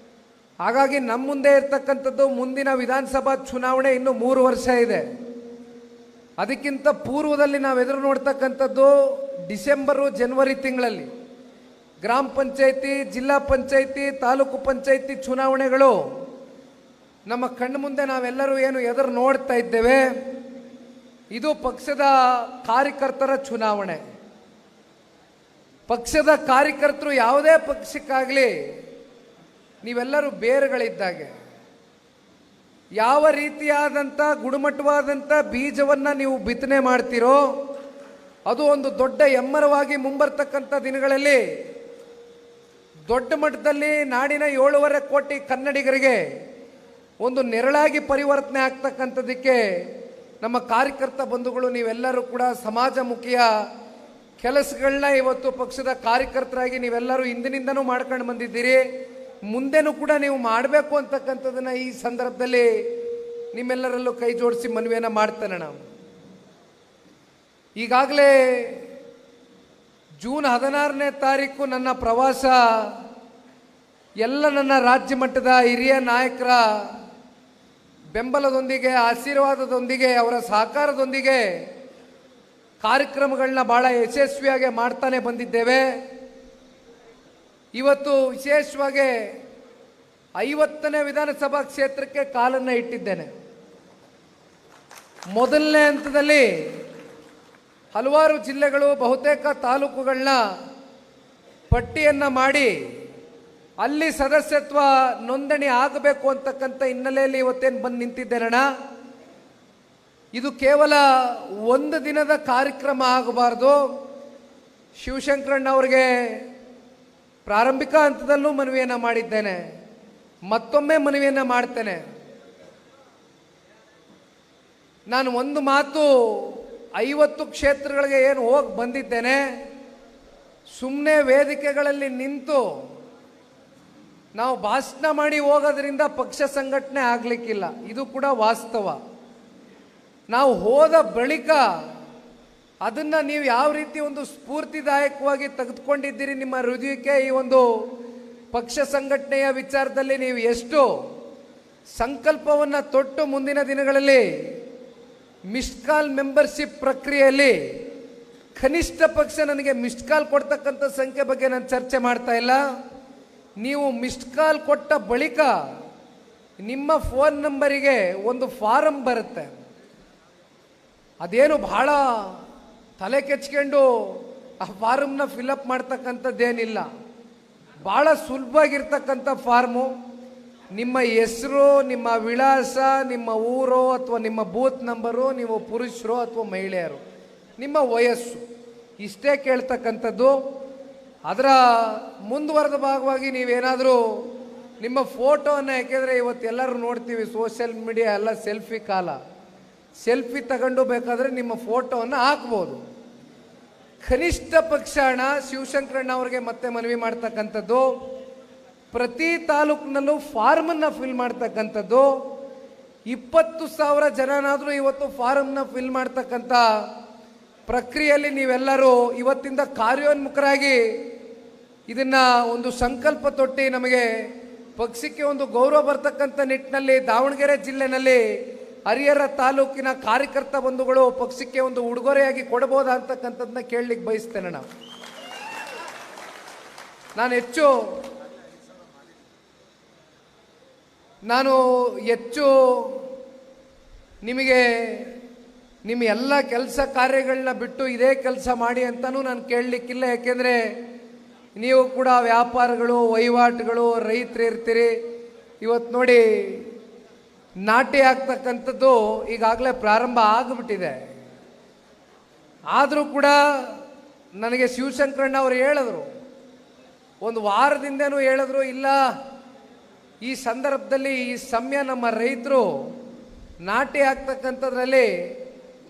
ಹಾಗಾಗಿ ನಮ್ಮ ಮುಂದೆ ಇರ್ತಕ್ಕಂಥದ್ದು ಮುಂದಿನ ವಿಧಾನಸಭಾ ಚುನಾವಣೆ ಇನ್ನೂ 3 ವರ್ಷ ಇದೆ. ಅದಕ್ಕಿಂತ ಪೂರ್ವದಲ್ಲಿ ನಾವು ಎದುರು ನೋಡ್ತಕ್ಕಂಥದ್ದು ಡಿಸೆಂಬರು ಜನವರಿ ತಿಂಗಳಲ್ಲಿ ಗ್ರಾಮ ಪಂಚಾಯಿತಿ, ಜಿಲ್ಲಾ ಪಂಚಾಯಿತಿ, ತಾಲೂಕು ಪಂಚಾಯಿತಿ ಚುನಾವಣೆಗಳು ನಮ್ಮ ಕಣ್ಣು ಮುಂದೆ ನಾವೆಲ್ಲರೂ ಏನು ಎದುರು ನೋಡ್ತಾ ಇದ್ದೇವೆ. ಇದು ಪಕ್ಷದ ಕಾರ್ಯಕರ್ತರ ಚುನಾವಣೆ. ಪಕ್ಷದ ಕಾರ್ಯಕರ್ತರು ಯಾವುದೇ ಪಕ್ಷಕ್ಕಾಗಲಿ ನೀವೆಲ್ಲರೂ ಬೇರುಗಳಿದ್ದಾಗೆ. ಯಾವ ರೀತಿಯಾದಂಥ ಗುಣಮಟ್ಟವಾದಂಥ ಬೀಜವನ್ನು ನೀವು ಬಿತ್ತನೆ ಮಾಡ್ತೀರೋ ಅದು ಒಂದು ದೊಡ್ಡ ಎಮ್ಮರವಾಗಿ ಮುಂಬರ್ತಕ್ಕಂಥ ದಿನಗಳಲ್ಲಿ ದೊಡ್ಡ ಮಟ್ಟದಲ್ಲಿ ನಾಡಿನ 7.5 ಕೋಟಿ ಕನ್ನಡಿಗರಿಗೆ ಒಂದು ನೆರಳಾಗಿ ಪರಿವರ್ತನೆ ಆಗ್ತಕ್ಕಂಥದ್ದಕ್ಕೆ ನಮ್ಮ ಕಾರ್ಯಕರ್ತ ಬಂಧುಗಳು ನೀವೆಲ್ಲರೂ ಕೂಡ ಸಮಾಜಮುಖಿಯ ಕೆಲಸಗಳನ್ನ ಇವತ್ತು ಪಕ್ಷದ ಕಾರ್ಯಕರ್ತರಾಗಿ ನೀವೆಲ್ಲರೂ ಹಿಂದಿನಿಂದನೂ ಮಾಡ್ಕೊಂಡು ಬಂದಿದ್ದೀರಿ. ಮುಂದೆನೂ ಕೂಡ ನೀವು ಮಾಡಬೇಕು ಅಂತಕ್ಕಂಥದ್ದನ್ನು ಈ ಸಂದರ್ಭದಲ್ಲಿ ನಿಮ್ಮೆಲ್ಲರಲ್ಲೂ ಕೈ ಜೋಡಿಸಿ ಮನವಿಯನ್ನು ಮಾಡ್ತೇನೆ. ನಾವು ಈಗಾಗಲೇ ಜೂನ್ 16ನೇ ತಾರೀಕು ನನ್ನ ಪ್ರವಾಸ ಎಲ್ಲ ನನ್ನ ರಾಜ್ಯ ಮಟ್ಟದ ಹಿರಿಯ ನಾಯಕರ ಬೆಂಬಲದೊಂದಿಗೆ, ಆಶೀರ್ವಾದದೊಂದಿಗೆ, ಅವರ ಸಹಕಾರದೊಂದಿಗೆ ಕಾರ್ಯಕ್ರಮಗಳನ್ನ ಭಾಳ ಯಶಸ್ವಿಯಾಗಿ ಮಾಡ್ತಾನೆ ಬಂದಿದ್ದೇವೆ. ಇವತ್ತು ವಿಶೇಷವಾಗಿ 50ನೇ ವಿಧಾನಸಭಾ ಕ್ಷೇತ್ರಕ್ಕೆ ಕಾಲನ್ನು ಇಟ್ಟಿದ್ದೇನೆ. ಮೊದಲನೇ ಹಂತದಲ್ಲಿ ಹಲವಾರು ಜಿಲ್ಲೆಗಳು, ಬಹುತೇಕ ತಾಲೂಕುಗಳನ್ನ ಪಟ್ಟಿಯನ್ನು ಮಾಡಿ ಅಲ್ಲಿ ಸದಸ್ಯತ್ವ ನೋಂದಣಿ ಆಗಬೇಕು ಅಂತಕ್ಕಂಥ ಹಿನ್ನೆಲೆಯಲ್ಲಿ ಇವತ್ತೇನು ಬಂದು ನಿಂತಿದ್ದೇನಣ್ಣ. ಇದು ಕೇವಲ ಒಂದು ದಿನದ ಕಾರ್ಯಕ್ರಮ ಆಗಬಾರ್ದು. ಶಿವಶಂಕರಣ್ಣ ಅವರಿಗೆ ಪ್ರಾರಂಭಿಕ ಹಂತದಲ್ಲೂ ಮನವಿಯನ್ನು ಮಾಡಿದ್ದೇನೆ, ಮತ್ತೊಮ್ಮೆ ಮನವಿಯನ್ನು ಮಾಡ್ತೇನೆ. ನಾನು ಒಂದು ಮಾತು 50 ಕ್ಷೇತ್ರಗಳಿಗೆ ಏನು ಹೋಗಿ ಬಂದಿದ್ದೇನೆ, ಸುಮ್ಮನೆ ವೇದಿಕೆಗಳಲ್ಲಿ ನಿಂತು ನಾವು ಭಾಷಣ ಮಾಡಿ ಹೋಗೋದ್ರಿಂದ ಪಕ್ಷ ಸಂಘಟನೆ ಆಗಲಿಕ್ಕಿಲ್ಲ. ಇದು ಕೂಡ ವಾಸ್ತವ. ನಾವು ಹೋದ ಬಳಿಕ ಅದನ್ನು ನೀವು ಯಾವ ರೀತಿ ಒಂದು ಸ್ಫೂರ್ತಿದಾಯಕವಾಗಿ ತೆಗೆದುಕೊಂಡಿದ್ದೀರಿ, ನಿಮ್ಮ ಹೃದಯಕ್ಕೆ ಈ ಒಂದು ಪಕ್ಷ ಸಂಘಟನೆಯ ವಿಚಾರದಲ್ಲಿ ನೀವು ಎಷ್ಟು ಸಂಕಲ್ಪವನ್ನು ತೊಟ್ಟು ಮುಂದಿನ ದಿನಗಳಲ್ಲಿ ಮಿಸ್ಡ್ ಕಾಲ್ ಮೆಂಬರ್ಶಿಪ್ ಪ್ರಕ್ರಿಯೆಯಲ್ಲಿ ಕನಿಷ್ಠ ಪಕ್ಷ ನನಗೆ ಮಿಸ್ಡ್ ಕಾಲ್ ಕೊಡ್ತಕ್ಕಂಥ ಸಂಖ್ಯೆ ಬಗ್ಗೆ ನಾನು ಚರ್ಚೆ ಮಾಡ್ತಾ ಇಲ್ಲ. ನೀವು ಮಿಸ್ಡ್ ಕಾಲ್ ಕೊಟ್ಟ ಬಳಿಕ ನಿಮ್ಮ ಫೋನ್ ನಂಬರಿಗೆ ಒಂದು ಫಾರಂ ಬರುತ್ತೆ. ಅದೇನು ಬಹಳ ತಲೆ ಕೆಚ್ಕೊಂಡು ಆ ಫಾರ್ಮ್ನ ಫಿಲಪ್ ಮಾಡ್ತಕ್ಕಂಥದ್ದೇನಿಲ್ಲ. ಭಾಳ ಸುಲಭವಾಗಿರ್ತಕ್ಕಂಥ ಫಾರ್ಮು. ನಿಮ್ಮ ಹೆಸರು, ನಿಮ್ಮ ವಿಳಾಸ, ನಿಮ್ಮ ಊರು ಅಥವಾ ನಿಮ್ಮ ಬೂತ್ ನಂಬರು, ನೀವು ಪುರುಷರು ಅಥವಾ ಮಹಿಳೆಯರು, ನಿಮ್ಮ ವಯಸ್ಸು ಇಷ್ಟೇ ಕೇಳ್ತಕ್ಕಂಥದ್ದು. ಅದರ ಮುಂದುವರೆದ ಭಾಗವಾಗಿ ನೀವೇನಾದರೂ ನಿಮ್ಮ ಫೋಟೋವನ್ನು, ಯಾಕೆಂದರೆ ಇವತ್ತೆಲ್ಲರೂ ನೋಡ್ತೀವಿ ಸೋಷಿಯಲ್ ಮೀಡಿಯಾ ಎಲ್ಲ ಸೆಲ್ಫಿ ಕಾಲ, ಸೆಲ್ಫಿ ತಗೊಂಡು ಬೇಕಾದರೆ ನಿಮ್ಮ ಫೋಟೋವನ್ನು ಹಾಕ್ಬೋದು. ಕನಿಷ್ಠ ಪಕ್ಷ ಶಿವಶಂಕರಣ್ಣ ಅವ್ರಿಗೆ ಮತ್ತೆ ಮನವಿ ಮಾಡ್ತಕ್ಕಂಥದ್ದು, ಪ್ರತಿ ತಾಲೂಕಿನಲ್ಲೂ ಫಾರ್ಮನ್ನು ಫಿಲ್ ಮಾಡ್ತಕ್ಕಂಥದ್ದು. 20,000 ಜನನಾದರೂ ಇವತ್ತು ಫಾರ್ಮ್ನ ಫಿಲ್ ಮಾಡ್ತಕ್ಕಂಥ ಪ್ರಕ್ರಿಯೆಯಲ್ಲಿ ನೀವೆಲ್ಲರೂ ಇವತ್ತಿಂದ ಕಾರ್ಯೋನ್ಮುಖರಾಗಿ ಇದನ್ನು ಒಂದು ಸಂಕಲ್ಪ ತೊಟ್ಟಿ ನಮಗೆ ಪಕ್ಷಕ್ಕೆ ಒಂದು ಗೌರವ ಬರ್ತಕ್ಕಂಥ ನಿಟ್ಟಿನಲ್ಲಿ ದಾವಣಗೆರೆ ಜಿಲ್ಲೆನಲ್ಲಿ ಹರಿಹರ ತಾಲೂಕಿನ ಕಾರ್ಯಕರ್ತ ಬಂಧುಗಳು ಪಕ್ಷಕ್ಕೆ ಒಂದು ಉಡುಗೊರೆಯಾಗಿ ಕೊಡಬಹುದಾ ಅಂತಕ್ಕಂಥದ್ದನ್ನ ಕೇಳಲಿಕ್ಕೆ ಬಯಸ್ತೇನೆ. ನಾನು ಹೆಚ್ಚು ನಿಮಗೆ ನಿಮ್ಮ ಎಲ್ಲ ಕೆಲಸ ಕಾರ್ಯಗಳನ್ನ ಬಿಟ್ಟು ಇದೇ ಕೆಲಸ ಮಾಡಿ ಅಂತಲೂ ನಾನು ಕೇಳಲಿಕ್ಕಿಲ್ಲ. ಯಾಕೆಂದರೆ ನೀವು ಕೂಡ ವ್ಯಾಪಾರಗಳು, ವಹಿವಾಟುಗಳು, ರೈತರು ಇರ್ತೀರಿ. ಇವತ್ತು ನೋಡಿ, ನಾಟಿ ಆಗ್ತಕ್ಕಂಥದ್ದು ಈಗಾಗಲೇ ಪ್ರಾರಂಭ ಆಗಿಬಿಟ್ಟಿದೆ. ಆದರೂ ಕೂಡ ನನಗೆ ಶಿವಶಂಕರಣ್ಣ ಅವರು ಹೇಳಿದ್ರು, ಒಂದು ವಾರದಿಂದನೂ ಹೇಳಿದ್ರು, ಇಲ್ಲ ಈ ಸಂದರ್ಭದಲ್ಲಿ ಈ ಸಮಯ ನಮ್ಮ ರೈತರು ನಾಟಿ ಆಗ್ತಕ್ಕಂಥದ್ರಲ್ಲಿ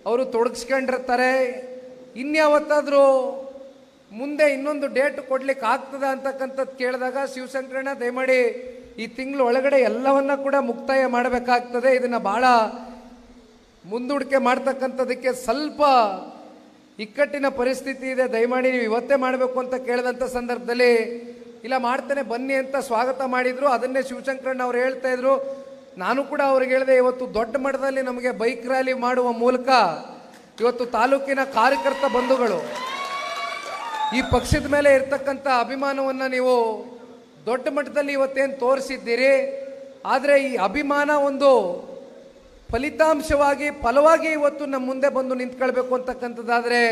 ಅವರು ತೊಡಗಿಸ್ಕೊಂಡಿರ್ತಾರೆ, ಇನ್ಯಾವತ್ತಾದರೂ ಮುಂದೆ ಇನ್ನೊಂದು ಡೇಟ್ ಕೊಡ್ಲಿಕ್ಕೆ ಆಗ್ತದ ಅಂತಕ್ಕಂಥದ್ದು ಕೇಳಿದಾಗ ಶಿವಶಂಕರಣ್ಣ ದಯಮಾಡಿ ಈ ತಿಂಗಳು ಒಳಗಡೆ ಎಲ್ಲವನ್ನ ಕೂಡ ಮುಕ್ತಾಯ ಮಾಡಬೇಕಾಗ್ತದೆ, ಇದನ್ನು ಭಾಳ ಮುಂದೂಡಿಕೆ ಮಾಡ್ತಕ್ಕಂಥದಕ್ಕೆ ಸ್ವಲ್ಪ ಇಕ್ಕಟ್ಟಿನ ಪರಿಸ್ಥಿತಿ ಇದೆ, ದಯಮಾಡಿ ನೀವು ಇವತ್ತೇ ಮಾಡಬೇಕು ಅಂತ ಕೇಳಿದಂಥ ಸಂದರ್ಭದಲ್ಲಿ ಇಲ್ಲ ಮಾಡ್ತೇನೆ ಬನ್ನಿ ಅಂತ ಸ್ವಾಗತ ಮಾಡಿದರು. ಅದನ್ನೇ ಶಿವಶಂಕರಣ್ಣ ಅವ್ರು ಹೇಳ್ತಾ ಇದ್ರು. ನಾನು ಕೂಡ ಅವ್ರಿಗೆ ಹೇಳಿದೆ, ಇವತ್ತು ದೊಡ್ಡ ಮಟ್ಟದಲ್ಲಿ ನಮಗೆ ಬೈಕ್ ರ್ಯಾಲಿ ಮಾಡುವ ಮೂಲಕ ಇವತ್ತು ತಾಲೂಕಿನ ಕಾರ್ಯಕರ್ತ ಬಂಧುಗಳು ಈ ಪಕ್ಷದ ಮೇಲೆ ಇರ್ತಕ್ಕಂಥ ಅಭಿಮಾನವನ್ನು ನೀವು ದೊಡ್ಡ ಮಟ್ಟದಲ್ಲಿ ಇವತ್ತೇನು ತೋರಿಸಿದ್ದೀರಿ. ಆದರೆ ಈ ಅಭಿಮಾನ ಒಂದು ಫಲಿತಾಂಶವಾಗಿ ಫಲವಾಗಿ ಇವತ್ತು ನಮ್ಮ ಮುಂದೆ ಬಂದು ನಿಂತ್ಕೊಳ್ಬೇಕು ಅಂತಕ್ಕಂಥದ್ದಾದರೆ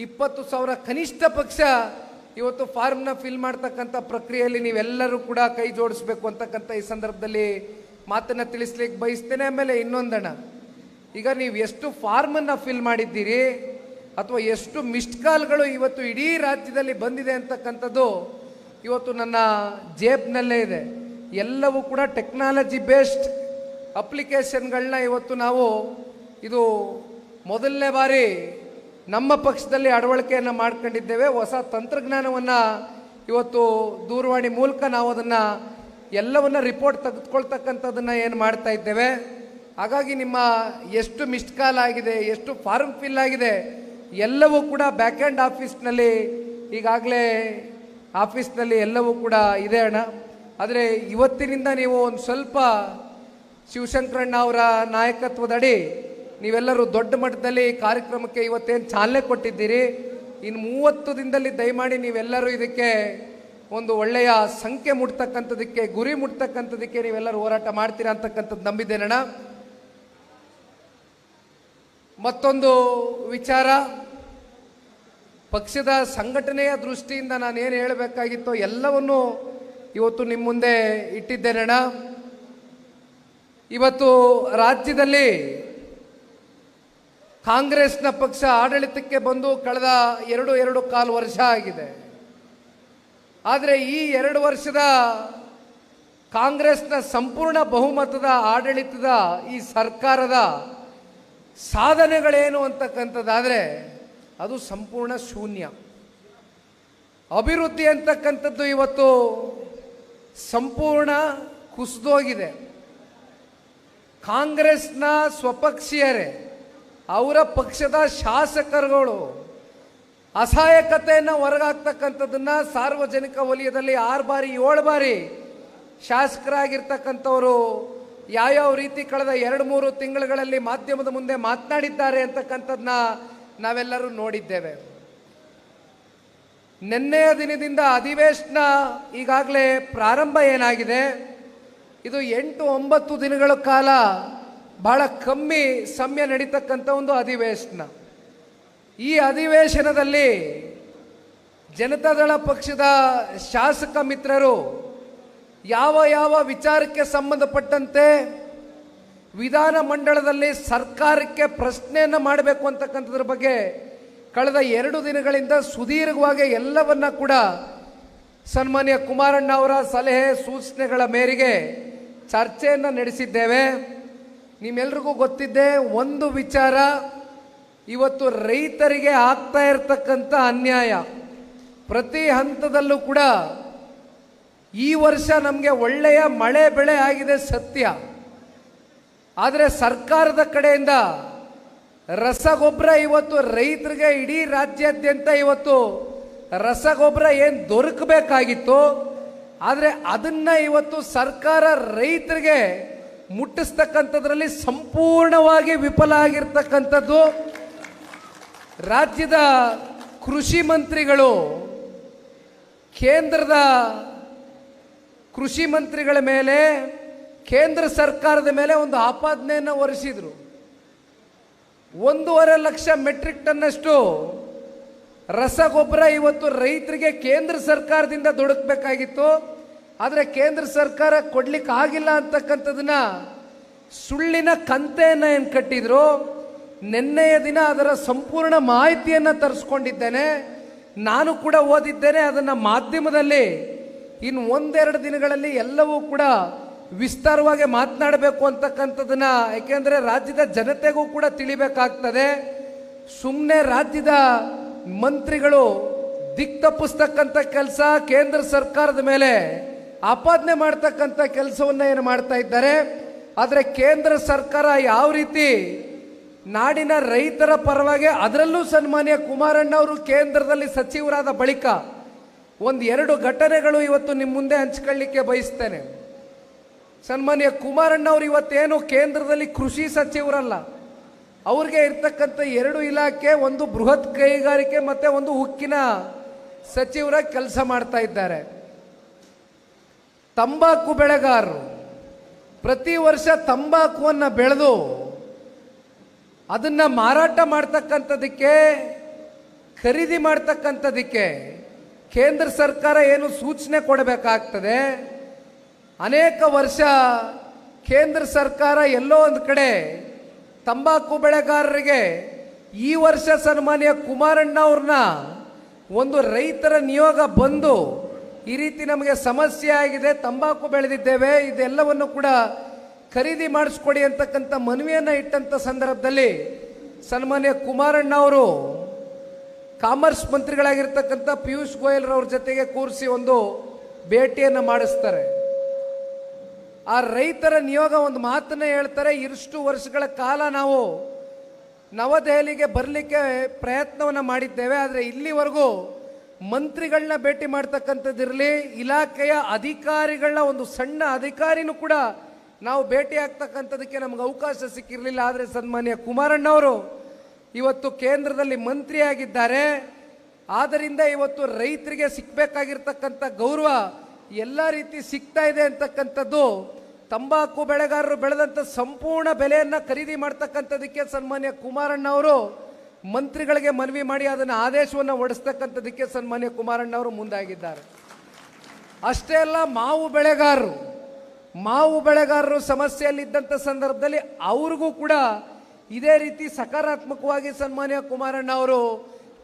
20,000 ಕನಿಷ್ಠ ಪಕ್ಷ ಇವತ್ತು ಫಾರ್ಮ್ನ ಫಿಲ್ ಮಾಡ್ತಕ್ಕಂಥ ಪ್ರಕ್ರಿಯೆಯಲ್ಲಿ ನೀವೆಲ್ಲರೂ ಕೂಡ ಕೈ ಜೋಡಿಸ್ಬೇಕು ಅಂತಕ್ಕಂಥ ಈ ಸಂದರ್ಭದಲ್ಲಿ ಮಾತನ್ನು ತಿಳಿಸ್ಲಿಕ್ಕೆ ಬಯಸ್ತೇನೆ. ಆಮೇಲೆ ಇನ್ನೊಂದಣ, ಈಗ ನೀವು ಎಷ್ಟು ಫಾರ್ಮನ್ನು ಫಿಲ್ ಮಾಡಿದ್ದೀರಿ ಅಥವಾ ಎಷ್ಟು ಮಿಸ್ಡ್ ಕಾಲ್ಗಳು ಇವತ್ತು ಇಡೀ ರಾಜ್ಯದಲ್ಲಿ ಬಂದಿದೆ ಅಂತಕ್ಕಂಥದ್ದು ಇವತ್ತು ನನ್ನ ಜೇಬ್ನಲ್ಲೇ ಇದೆ. ಎಲ್ಲವೂ ಕೂಡ ಟೆಕ್ನಾಲಜಿ ಬೇಸ್ಡ್ ಅಪ್ಲಿಕೇಶನ್ಗಳನ್ನ ಇವತ್ತು ನಾವು ಇದು ಮೊದಲನೇ ಬಾರಿ ನಮ್ಮ ಪಕ್ಷದಲ್ಲಿ ಅಳವಡಿಕೆಯನ್ನು ಮಾಡ್ಕೊಂಡಿದ್ದೇವೆ. ಹೊಸ ತಂತ್ರಜ್ಞಾನವನ್ನು ಇವತ್ತು ದೂರವಾಣಿ ಮೂಲಕ ನಾವು ಅದನ್ನು ಎಲ್ಲವನ್ನ ರಿಪೋರ್ಟ್ ತೆಗೆದುಕೊಳ್ತಕ್ಕಂಥದ್ದನ್ನು ಏನು ಮಾಡ್ತಾ ಇದ್ದೇವೆ. ಹಾಗಾಗಿ ನಿಮ್ಮ ಎಷ್ಟು ಮಿಸ್ಡ್ ಕಾಲ್ ಆಗಿದೆ, ಎಷ್ಟು ಫಾರ್ಮ್ ಫಿಲ್ ಆಗಿದೆ ಎಲ್ಲವೂ ಕೂಡ ಬ್ಯಾಕ್ ಆ್ಯಂಡ್ ಆಫೀಸ್ನಲ್ಲಿ ಈಗಾಗಲೇ ಆಫೀಸ್ನಲ್ಲಿ ಎಲ್ಲವೂ ಕೂಡ ಇದೆ ಅಣ್ಣ. ಆದರೆ ಇವತ್ತಿನಿಂದ ನೀವು ಒಂದು ಸ್ವಲ್ಪ ಶಿವಶಂಕರಣ್ಣ ಅವರ ನಾಯಕತ್ವದಡಿ ನೀವೆಲ್ಲರೂ ದೊಡ್ಡ ಮಟ್ಟದಲ್ಲಿ ಕಾರ್ಯಕ್ರಮಕ್ಕೆ ಇವತ್ತೇನು ಚಾಲನೆ ಕೊಟ್ಟಿದ್ದೀರಿ, ಇನ್ನು 30 ದಿನದಲ್ಲಿ ದಯಮಾಡಿ ನೀವೆಲ್ಲರೂ ಇದಕ್ಕೆ ಒಂದು ಒಳ್ಳೆಯ ಸಂಖ್ಯೆ ಮುಟ್ತಕ್ಕಂಥದಕ್ಕೆ, ಗುರಿ ಮುಟ್ತಕ್ಕಂಥದಕ್ಕೆ ನೀವೆಲ್ಲರೂ ಹೋರಾಟ ಮಾಡ್ತೀರಾ ಅಂತಕ್ಕಂಥದ್ದು ನಂಬಿದ್ದೇನಣ್ಣ. ಮತ್ತೊಂದು ವಿಚಾರ, ಪಕ್ಷದ ಸಂಘಟನೆಯ ದೃಷ್ಟಿಯಿಂದ ನಾನೇನು ಹೇಳಬೇಕಾಗಿತ್ತೋ ಎಲ್ಲವನ್ನೂ ಇವತ್ತು ನಿಮ್ಮ ಮುಂದೆ ಇಟ್ಟಿದ್ದೇನಣ್ಣ. ಇವತ್ತು ರಾಜ್ಯದಲ್ಲಿ ಕಾಂಗ್ರೆಸ್ನ ಪಕ್ಷ ಆಡಳಿತಕ್ಕೆ ಬಂದು ಕಳೆದ 2.25 ವರ್ಷ ಆಗಿದೆ. ಆದರೆ ಈ 2 ವರ್ಷದ ಕಾಂಗ್ರೆಸ್ನ ಸಂಪೂರ್ಣ ಬಹುಮತದ ಆಡಳಿತದ ಈ ಸರ್ಕಾರದ ಸಾಧನೆಗಳೇನು ಅಂತಕ್ಕಂಥದ್ದಾದರೆ ಅದು ಸಂಪೂರ್ಣ ಶೂನ್ಯ. ಅಭಿವೃದ್ಧಿ ಅಂತಕ್ಕಂಥದ್ದು ಇವತ್ತು ಸಂಪೂರ್ಣ ಕುಸಿದೋಗಿದೆ. ಕಾಂಗ್ರೆಸ್ನ ಸ್ವಪಕ್ಷೀಯರೇ, ಅವರ ಪಕ್ಷದ ಶಾಸಕರುಗಳು ಅಸಹಾಯಕತೆಯನ್ನು ಹೊರಗಾಗ್ತಕ್ಕಂಥದ್ದನ್ನು ಸಾರ್ವಜನಿಕ ವಲಯದಲ್ಲಿ 6 ಬಾರಿ 7 ಬಾರಿ ಶಾಸಕರಾಗಿರ್ತಕ್ಕಂಥವರು ಯಾವ್ಯಾವ ರೀತಿ ಕಳೆದ 2-3 ತಿಂಗಳುಗಳಲ್ಲಿ ಮಾಧ್ಯಮದ ಮುಂದೆ ಮಾತನಾಡಿದ್ದಾರೆ ಅಂತಕ್ಕಂಥದ್ದನ್ನ ನಾವೆಲ್ಲರೂ ನೋಡಿದ್ದೇವೆ. ನಿನ್ನೆಯ ದಿನದಿಂದ ಅಧಿವೇಶನ ಈಗಾಗಲೇ ಪ್ರಾರಂಭ ಏನಾಗಿದೆ, ಇದು 8-9 ದಿನಗಳ ಕಾಲ ಬಹಳ ಕಮ್ಮಿ ಸಮಯ ನಡೀತಕ್ಕಂಥ ಒಂದು ಅಧಿವೇಶನ. ಈ ಅಧಿವೇಶನದಲ್ಲಿ ಜನತಾದಳ ಪಕ್ಷದ ಶಾಸಕ ಮಿತ್ರರು ಯಾವ ಯಾವ ವಿಚಾರಕ್ಕೆ ಸಂಬಂಧಪಟ್ಟಂತೆ ವಿಧಾನ ಮಂಡಲದಲ್ಲಿ ಸರ್ಕಾರಕ್ಕೆ ಪ್ರಶ್ನೆಯನ್ನು ಮಾಡಬೇಕು ಅಂತಕ್ಕಂಥದ್ರ ಬಗ್ಗೆ ಕಳೆದ 2 ದಿನಗಳಿಂದ ಸುದೀರ್ಘವಾಗಿ ಎಲ್ಲವನ್ನ ಕೂಡ ಸನ್ಮಾನ್ಯ ಕುಮಾರಣ್ಣ ಅವರ ಸಲಹೆ ಸೂಚನೆಗಳ ಮೇರೆಗೆ ಚರ್ಚೆಯನ್ನು ನಡೆಸಿದ್ದೇವೆ. ನಿಮ್ಮೆಲ್ರಿಗೂ ಗೊತ್ತಿದ್ದೆ, ಒಂದು ವಿಚಾರ, ಇವತ್ತು ರೈತರಿಗೆ ಆಗ್ತಾ ಇರತಕ್ಕಂಥ ಅನ್ಯಾಯ ಪ್ರತಿ ಹಂತದಲ್ಲೂ ಕೂಡ. ಈ ವರ್ಷ ನಮಗೆ ಒಳ್ಳೆಯ ಮಳೆ ಬೆಳೆ ಆಗಿದೆ ಸತ್ಯ, ಆದರೆ ಸರ್ಕಾರದ ಕಡೆಯಿಂದ ರಸಗೊಬ್ಬರ ಇವತ್ತು ರೈತರಿಗೆ ಇಡೀ ರಾಜ್ಯಾದ್ಯಂತ ಇವತ್ತು ರಸಗೊಬ್ಬರ ಏನು ದೊರಕಬೇಕಾಗಿತ್ತು, ಆದರೆ ಅದನ್ನ ಇವತ್ತು ಸರ್ಕಾರ ರೈತರಿಗೆ ಮುಟ್ಟಿಸ್ತಕ್ಕಂಥದ್ರಲ್ಲಿ ಸಂಪೂರ್ಣವಾಗಿ ವಿಫಲ ಆಗಿರ್ತಕ್ಕಂಥದ್ದು. ರಾಜ್ಯದ ಕೃಷಿ ಮಂತ್ರಿಗಳು ಕೇಂದ್ರದ ಕೃಷಿ ಮಂತ್ರಿಗಳ ಮೇಲೆ, ಕೇಂದ್ರ ಸರ್ಕಾರದ ಮೇಲೆ ಒಂದು ಆಪಾದನೆಯನ್ನು ಹೊರಿಸಿದ್ರು. 1.5 ಲಕ್ಷ ಮೆಟ್ರಿಕ್ ಟನ್ನಷ್ಟು ರಸಗೊಬ್ಬರ ಇವತ್ತು ರೈತರಿಗೆ ಕೇಂದ್ರ ಸರ್ಕಾರದಿಂದ ದೊರಕಬೇಕಾಗಿತ್ತು, ಆದರೆ ಕೇಂದ್ರ ಸರ್ಕಾರ ಕೊಡ್ಲಿಕ್ಕೆ ಆಗಿಲ್ಲ ಅಂತಕ್ಕಂಥದನ್ನ ಸುಳ್ಳಿನ ಕಂತೆಯನ್ನು ಏನು ಕಟ್ಟಿದ್ರು. ನಿನ್ನೆಯ ದಿನ ಅದರ ಸಂಪೂರ್ಣ ಮಾಹಿತಿಯನ್ನು ತರಿಸ್ಕೊಂಡಿದ್ದೇನೆ, ನಾನು ಕೂಡ ಓದಿದ್ದೇನೆ. ಅದನ್ನು ಮಾಧ್ಯಮದಲ್ಲಿ ಇನ್ನು 1-2 ದಿನಗಳಲ್ಲಿ ಎಲ್ಲವೂ ಕೂಡ ವಿಸ್ತಾರವಾಗಿ ಮಾತನಾಡಬೇಕು ಅಂತಕ್ಕಂಥದ್ದನ್ನ, ಯಾಕೆಂದರೆ ರಾಜ್ಯದ ಜನತೆಗೂ ಕೂಡ ತಿಳಿಬೇಕಾಗ್ತದೆ. ಸುಮ್ಮನೆ ರಾಜ್ಯದ ಮಂತ್ರಿಗಳು ದಿಕ್ ತಪ್ಪಿಸ್ತಕ್ಕಂಥ ಕೆಲಸ, ಕೇಂದ್ರ ಸರ್ಕಾರದ ಮೇಲೆ ಆಪಾದನೆ ಮಾಡ್ತಕ್ಕಂಥ ಕೆಲಸವನ್ನು ಏನು ಮಾಡ್ತಾ ಇದ್ದಾರೆ. ಆದರೆ ಕೇಂದ್ರ ಸರ್ಕಾರ ಯಾವ ರೀತಿ ನಾಡಿನ ರೈತರ ಪರವಾಗಿ, ಅದರಲ್ಲೂ ಸನ್ಮಾನ್ಯ ಕುಮಾರಣ್ಣ ಅವರು ಕೇಂದ್ರದಲ್ಲಿ ಸಚಿವರಾದ ಬಳಿಕ 1-2 ಘಟನೆಗಳು ಇವತ್ತು ನಿಮ್ಮ ಮುಂದೆ ಹಂಚ್ಕೊಳ್ಳಿಕ್ಕೆ ಬಯಸ್ತೇನೆ. ಸನ್ಮಾನ್ಯ ಕುಮಾರಣ್ಣ ಅವರು ಇವತ್ತೇನು ಕೇಂದ್ರದಲ್ಲಿ ಕೃಷಿ ಸಚಿವರಲ್ಲ, ಅವ್ರಿಗೆ ಇರ್ತಕ್ಕಂಥ 2 ಇಲಾಖೆ, ಒಂದು ಬೃಹತ್ ಕೈಗಾರಿಕೆ ಮತ್ತೆ ಒಂದು ಉಕ್ಕಿನ ಸಚಿವರ ಕೆಲಸ ಮಾಡ್ತಾ ಇದ್ದಾರೆ. ತಂಬಾಕು ಬೆಳೆಗಾರರು ಪ್ರತಿ ವರ್ಷ ತಂಬಾಕುವನ್ನು ಬೆಳೆದು ಅದನ್ನ ಮಾರಾಟ ಮಾಡ್ತಕ್ಕಂಥದಕ್ಕೆ, ಖರೀದಿ ಮಾಡ್ತಕ್ಕಂಥದಕ್ಕೆ ಕೇಂದ್ರ ಸರ್ಕಾರ ಏನು ಸೂಚನೆ ಕೊಡಬೇಕಾಗ್ತದೆ. ಅನೇಕ ವರ್ಷ ಕೇಂದ್ರ ಸರ್ಕಾರ ಎಲ್ಲೋ ಒಂದು ಕಡೆ ತಂಬಾಕು ಬೆಳೆಗಾರರಿಗೆ, ಈ ವರ್ಷ ಸನ್ಮಾನ್ಯ ಕುಮಾರಣ್ಣ ಅವ್ರನ್ನ ಒಂದು ರೈತರ ನಿಯೋಗ ಬಂದು ಈ ರೀತಿ ನಮಗೆ ಸಮಸ್ಯೆ ಆಗಿದೆ, ತಂಬಾಕು ಬೆಳೆದಿದ್ದೇವೆ, ಇದೆಲ್ಲವನ್ನು ಕೂಡ ಖರೀದಿ ಮಾಡಿಸ್ಕೊಡಿ ಅಂತಕ್ಕಂಥ ಮನವಿಯನ್ನು ಇಟ್ಟಂಥ ಸಂದರ್ಭದಲ್ಲಿ ಸನ್ಮಾನ್ಯ ಕುಮಾರಣ್ಣ ಅವರು ಕಾಮರ್ಸ್ ಮಂತ್ರಿಗಳಾಗಿರ್ತಕ್ಕಂಥ ಪಿಯೂಷ್ ಗೋಯಲ್ ರವ್ರ ಜೊತೆಗೆ ಕೂರಿಸಿ ಒಂದು ಭೇಟಿಯನ್ನು ಮಾಡಿಸ್ತಾರೆ. ಆ ರೈತರ ನಿಯೋಗ ಒಂದು ಮಾತನ್ನ ಹೇಳ್ತಾರೆ, ಇಷ್ಟು ವರ್ಷಗಳ ಕಾಲ ನಾವು ನವದೆಹಲಿಗೆ ಬರಲಿಕ್ಕೆ ಪ್ರಯತ್ನವನ್ನು ಮಾಡಿದ್ದೇವೆ, ಆದರೆ ಇಲ್ಲಿವರೆಗೂ ಮಂತ್ರಿಗಳನ್ನ ಭೇಟಿ ಮಾಡ್ತಕ್ಕಂಥದ್ದಿರಲಿ, ಇಲಾಖೆಯ ಅಧಿಕಾರಿಗಳನ್ನ ಒಂದು ಸಣ್ಣ ಅಧಿಕಾರಿನೂ ಕೂಡ ನಾವು ಭೇಟಿ ಆಗ್ತಕ್ಕಂಥದಕ್ಕೆ ನಮ್ಗೆ ಅವಕಾಶ ಸಿಕ್ಕಿರಲಿಲ್ಲ. ಆದರೆ ಸನ್ಮಾನ್ಯ ಕುಮಾರಣ್ಣ ಅವರು ಇವತ್ತು ಕೇಂದ್ರದಲ್ಲಿ ಮಂತ್ರಿಯಾಗಿದ್ದಾರೆ, ಆದ್ದರಿಂದ ಇವತ್ತು ರೈತರಿಗೆ ಸಿಕ್ಕಬೇಕಾಗಿರ್ತಕ್ಕಂಥ ಗೌರವ ಎಲ್ಲ ರೀತಿ ಸಿಗ್ತಾ ಇದೆ ಅಂತಕ್ಕಂಥದ್ದು. ತಂಬಾಕು ಬೆಳೆಗಾರರು ಬೆಳೆದಂಥ ಸಂಪೂರ್ಣ ಬೆಲೆಯನ್ನು ಖರೀದಿ ಮಾಡ್ತಕ್ಕಂಥದಕ್ಕೆ ಸನ್ಮಾನ್ಯ ಕುಮಾರಣ್ಣ ಅವರು ಮಂತ್ರಿಗಳಿಗೆ ಮನವಿ ಮಾಡಿ ಅದನ್ನು ಆದೇಶವನ್ನು ಹೊರಡಿಸ್ತಕ್ಕಂಥದಕ್ಕೆ ಸನ್ಮಾನ್ಯ ಕುಮಾರಣ್ಣ ಅವರು ಮುಂದಾಗಿದ್ದಾರೆ. ಅಷ್ಟೇ ಅಲ್ಲ, ಮಾವು ಬೆಳೆಗಾರರು ಸಮಸ್ಯೆಯಲ್ಲಿದ್ದಂಥ ಸಂದರ್ಭದಲ್ಲಿ ಅವ್ರಿಗೂ ಕೂಡ ಇದೇ ರೀತಿ ಸಕಾರಾತ್ಮಕವಾಗಿ ಸನ್ಮಾನ್ಯ ಕುಮಾರಣ್ಣ ಅವರು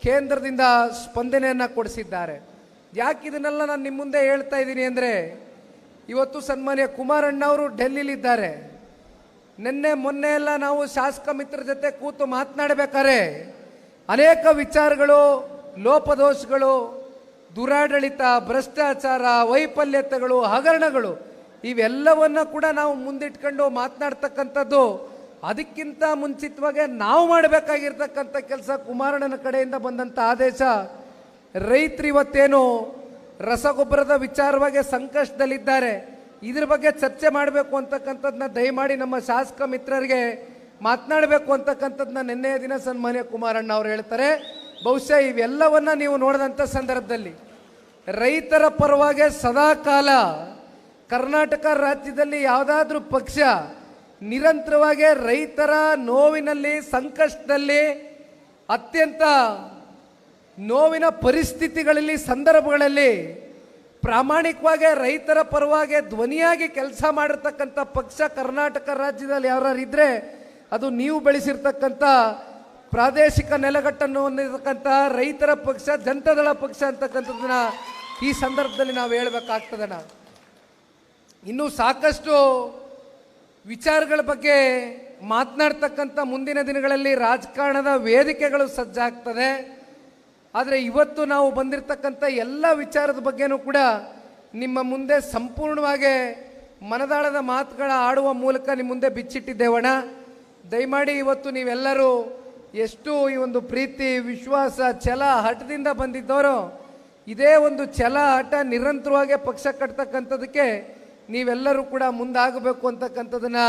ಕೇಂದ್ರದಿಂದ ಸ್ಪಂದನೆಯನ್ನು ಕೊಡಿಸಿದ್ದಾರೆ. ಯಾಕೆ ಇದನ್ನೆಲ್ಲ ನಾನು ನಿಮ್ಮ ಮುಂದೆ ಹೇಳ್ತಾ ಇದ್ದೀನಿ ಅಂದರೆ, ಇವತ್ತು ಸನ್ಮಾನ್ಯ ಕುಮಾರಣ್ಣ ಅವರು ಡೆಲ್ಲಿಲಿದ್ದಾರೆ. ಮೊನ್ನೆ ಎಲ್ಲ ನಾವು ಶಾಸಕ ಮಿತ್ರರ ಜೊತೆ ಕೂತು ಮಾತನಾಡಬೇಕಾದ್ರೆ ಅನೇಕ ವಿಚಾರಗಳು, ಲೋಪದೋಷಗಳು, ದುರಾಡಳಿತ, ಭ್ರಷ್ಟಾಚಾರ, ವೈಫಲ್ಯತೆಗಳು, ಹಗರಣಗಳು ಇವೆಲ್ಲವನ್ನ ಕೂಡ ನಾವು ಮುಂದಿಟ್ಕೊಂಡು ಮಾತನಾಡ್ತಕ್ಕಂಥದ್ದು. ಅದಕ್ಕಿಂತ ಮುಂಚಿತವಾಗಿ ನಾವು ಮಾಡಬೇಕಾಗಿರ್ತಕ್ಕಂಥ ಕೆಲಸ, ಕುಮಾರಣ್ಣನ ಕಡೆಯಿಂದ ಬಂದಂಥ ಆದೇಶ, ರೈತರು ಇವತ್ತೇನು ರಸಗೊಬ್ಬರದ ವಿಚಾರವಾಗಿ ಸಂಕಷ್ಟದಲ್ಲಿದ್ದಾರೆ, ಇದ್ರ ಬಗ್ಗೆ ಚರ್ಚೆ ಮಾಡಬೇಕು ಅಂತಕ್ಕಂಥದ್ದನ್ನ ದಯಮಾಡಿ ನಮ್ಮ ಶಾಸಕ ಮಿತ್ರರಿಗೆ ಮಾತನಾಡಬೇಕು ಅಂತಕ್ಕಂಥದ್ದನ್ನ ನಿನ್ನೆಯ ದಿನ ಸನ್ಮಾನ್ಯ ಕುಮಾರಣ್ಣ ಅವರು ಹೇಳ್ತಾರೆ. ಬಹುಶಃ ಇವೆಲ್ಲವನ್ನ ನೀವು ನೋಡಿದಂಥ ಸಂದರ್ಭದಲ್ಲಿ ರೈತರ ಪರವಾಗಿ ಸದಾ ಕಾಲ ಕರ್ನಾಟಕ ರಾಜ್ಯದಲ್ಲಿ ಯಾವುದಾದ್ರೂ ಪಕ್ಷ ನಿರಂತರವಾಗಿ ರೈತರ ನೋವಿನಲ್ಲಿ, ಸಂಕಷ್ಟದಲ್ಲಿ, ಅತ್ಯಂತ ನೋವಿನ ಪರಿಸ್ಥಿತಿಗಳಲ್ಲಿ, ಸಂದರ್ಭಗಳಲ್ಲಿ ಪ್ರಾಮಾಣಿಕವಾಗಿ ರೈತರ ಪರವಾಗಿ ಧ್ವನಿಯಾಗಿ ಕೆಲಸ ಮಾಡಿರ್ತಕ್ಕಂಥ ಪಕ್ಷ ಕರ್ನಾಟಕ ರಾಜ್ಯದಲ್ಲಿ ಯಾರು ಇದ್ರೆ ಅದು ನೀವು ಬೆಳೆಸಿರ್ತಕ್ಕಂಥ ಪ್ರಾದೇಶಿಕ ನೆಲೆಗಟ್ಟನ್ನು ಹೊಂದಿರತಕ್ಕಂಥ ರೈತರ ಪಕ್ಷ, ಜನತಾದಳ ಪಕ್ಷ ಅಂತಕ್ಕಂಥದ್ದನ್ನ ಈ ಸಂದರ್ಭದಲ್ಲಿ ನಾವು ಹೇಳಬೇಕಾಗ್ತದಣ್ಣ. ಇನ್ನೂ ಸಾಕಷ್ಟು ವಿಚಾರಗಳ ಬಗ್ಗೆ ಮಾತನಾಡ್ತಕ್ಕಂಥ ಮುಂದಿನ ದಿನಗಳಲ್ಲಿ ರಾಜಕಾರಣದ ವೇದಿಕೆಗಳು ಸಜ್ಜಾಗ್ತದೆ. ಆದರೆ ಇವತ್ತು ನಾವು ಬಂದಿರತಕ್ಕಂಥ ಎಲ್ಲ ವಿಚಾರದ ಬಗ್ಗೆನೂ ಕೂಡ ನಿಮ್ಮ ಮುಂದೆ ಸಂಪೂರ್ಣವಾಗಿ ಮನದಾಳದ ಮಾತುಗಳ ಆಡುವ ಮೂಲಕ ನಿಮ್ಮ ಮುಂದೆ ಬಿಚ್ಚಿಟ್ಟಿದ್ದೇವಣ್ಣ. ದಯಮಾಡಿ ಇವತ್ತು ನೀವೆಲ್ಲರೂ ಎಷ್ಟು ಈ ಒಂದು ಪ್ರೀತಿ, ವಿಶ್ವಾಸ, ಛಲ, ಹಠದಿಂದ ಬಂದಿದ್ದವರು, ಇದೇ ಒಂದು ಛಲ, ಹಠ ನಿರಂತರವಾಗಿ ಪಕ್ಷ ಕಟ್ತಕ್ಕಂಥದಕ್ಕೆ ನೀವೆಲ್ಲರೂ ಕೂಡ ಮುಂದಾಗಬೇಕು ಅಂತಕ್ಕಂಥದ್ದನ್ನ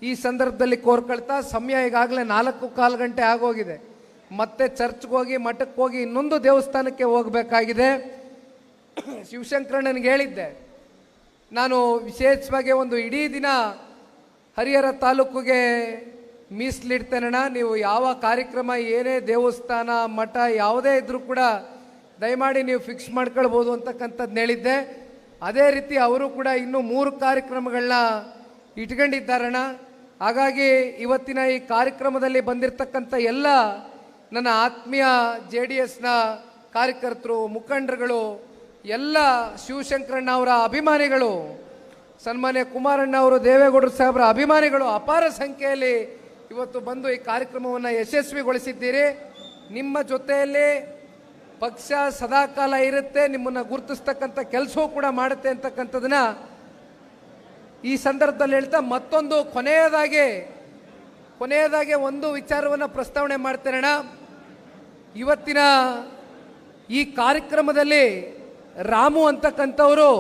ಈ ಸಂದರ್ಭದಲ್ಲಿ ಕೋರ್ಕೊಳ್ತಾ, ಸಮಯ ಈಗಾಗಲೇ 4:15 ಗಂಟೆ ಆಗೋಗಿದೆ. ಮತ್ತೆ ಚರ್ಚ್ಗೆ ಹೋಗಿ, ಮಠಕ್ಕೆ ಹೋಗಿ, ಇನ್ನೊಂದು ದೇವಸ್ಥಾನಕ್ಕೆ ಹೋಗಬೇಕಾಗಿದೆ. ಶಿವಶಂಕರಣ್ಣನಿಗೆ ಹೇಳಿದ್ದೆ, ನಾನು ವಿಶೇಷವಾಗಿ ಒಂದು ಇಡೀ ದಿನ ಹರಿಹರ ತಾಲೂಕಿಗೆ ಮೀಸಲಿಡ್ತೇನಣ್ಣ. ನೀವು ಯಾವ ಕಾರ್ಯಕ್ರಮ, ಏನೇ ದೇವಸ್ಥಾನ, ಮಠ ಯಾವುದೇ ಇದ್ರೂ ಕೂಡ ದಯಮಾಡಿ ನೀವು ಫಿಕ್ಸ್ ಮಾಡ್ಕೊಳ್ಬೋದು ಅಂತಕ್ಕಂಥದ್ದು ಹೇಳಿದ್ದೆ. ಅದೇ ರೀತಿ ಅವರು ಕೂಡ ಇನ್ನೂ 3 ಕಾರ್ಯಕ್ರಮಗಳನ್ನ ಇಟ್ಕೊಂಡಿದ್ದಾರಣ್ಣ. ಹಾಗಾಗಿ ಇವತ್ತಿನ ಈ ಕಾರ್ಯಕ್ರಮದಲ್ಲಿ ಬಂದಿರತಕ್ಕಂಥ ಎಲ್ಲ ನನ್ನ ಆತ್ಮೀಯ JDSನ ಕಾರ್ಯಕರ್ತರು, ಮುಖಂಡರುಗಳು, ಎಲ್ಲ ಶಿವಶಂಕರಣ್ಣ ಅವರ ಅಭಿಮಾನಿಗಳು, ಸನ್ಮಾನ್ಯ ಕುಮಾರಣ್ಣ ಅವರು, ದೇವೇಗೌಡರು ಸಾಹೇಬರ ಅಭಿಮಾನಿಗಳು ಅಪಾರ ಸಂಖ್ಯೆಯಲ್ಲಿ ಇವತ್ತು ಬಂದು ಈ ಕಾರ್ಯಕ್ರಮವನ್ನು ಯಶಸ್ವಿಗೊಳಿಸಿದ್ದೀರಿ. ನಿಮ್ಮ ಜೊತೆಯಲ್ಲಿ ಪಕ್ಷ ಸದಾಕಾಲ ಇರುತ್ತೆ, ನಿಮ್ಮನ್ನು ಗುರುತಿಸ್ತಕ್ಕಂಥ ಕೆಲಸವೂ ಕೂಡ ಮಾಡುತ್ತೆ ಅಂತಕ್ಕಂಥದನ್ನ ಈ ಸಂದರ್ಭದಲ್ಲಿ ಹೇಳ್ತಾ, ಮತ್ತೊಂದು ಕೊನೆಯದಾಗಿ ಒಂದು ವಿಚಾರವನ್ನು ಪ್ರಸ್ತಾವನೆ ಮಾಡ್ತೇನಣ್ಣ. ಇವತ್ತಿನ ಈ ಕಾರ್ಯಕ್ರಮದಲ್ಲಿ ರಾಮು ಅಂತಕ್ಕಂಥವರು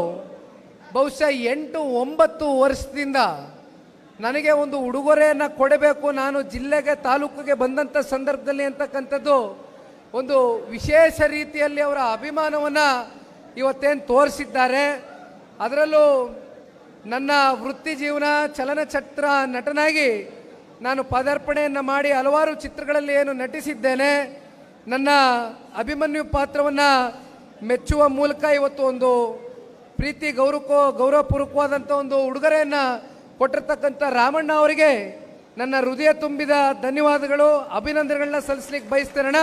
ಬಹುಶಃ 8-9 ವರ್ಷದಿಂದ ನನಗೆ ಒಂದು ಉಡುಗೊರೆಯನ್ನು ಕೊಡಬೇಕು, ನಾನು ಜಿಲ್ಲೆಗೆ, ತಾಲೂಕಿಗೆ ಬಂದಂಥ ಸಂದರ್ಭದಲ್ಲಿ ಅಂತಕ್ಕಂಥದ್ದು ಒಂದು ವಿಶೇಷ ರೀತಿಯಲ್ಲಿ ಅವರ ಅಭಿಮಾನವನ್ನು ಇವತ್ತೇನು ತೋರಿಸಿದ್ದಾರೆ. ಅದರಲ್ಲೂ ನನ್ನ ವೃತ್ತಿ ಜೀವನ ಚಲನಚಿತ್ರ ನಟನಾಗಿ ನಾನು ಪದಾರ್ಪಣೆಯನ್ನು ಮಾಡಿ ಹಲವಾರು ಚಿತ್ರಗಳಲ್ಲಿ ಏನು ನಟಿಸಿದ್ದೇನೆ, ನನ್ನ ಅಭಿಮನ್ಯು ಪಾತ್ರವನ್ನು ಮೆಚ್ಚುವ ಮೂಲಕ ಇವತ್ತು ಒಂದು ಪ್ರೀತಿ ಗೌರವಪೂರ್ವಕವಾದಂಥ ಒಂದು ಉಡುಗೊರೆಯನ್ನು ಕೊಟ್ಟಿರ್ತಕ್ಕಂಥ ರಾಮಣ್ಣ ಅವರಿಗೆ ನನ್ನ ಹೃದಯ ತುಂಬಿದ ಧನ್ಯವಾದಗಳು, ಅಭಿನಂದನೆಗಳನ್ನ ಸಲ್ಲಿಸಲಿಕ್ಕೆ ಬಯಸ್ತೇನಣ್ಣ.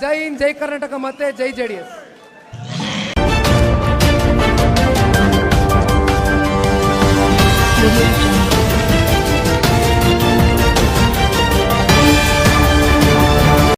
ಜೈ ಹಿಂದ್, ಜೈ ಕರ್ನಾಟಕ, ಮತ್ತೆ ಜೈ JDS.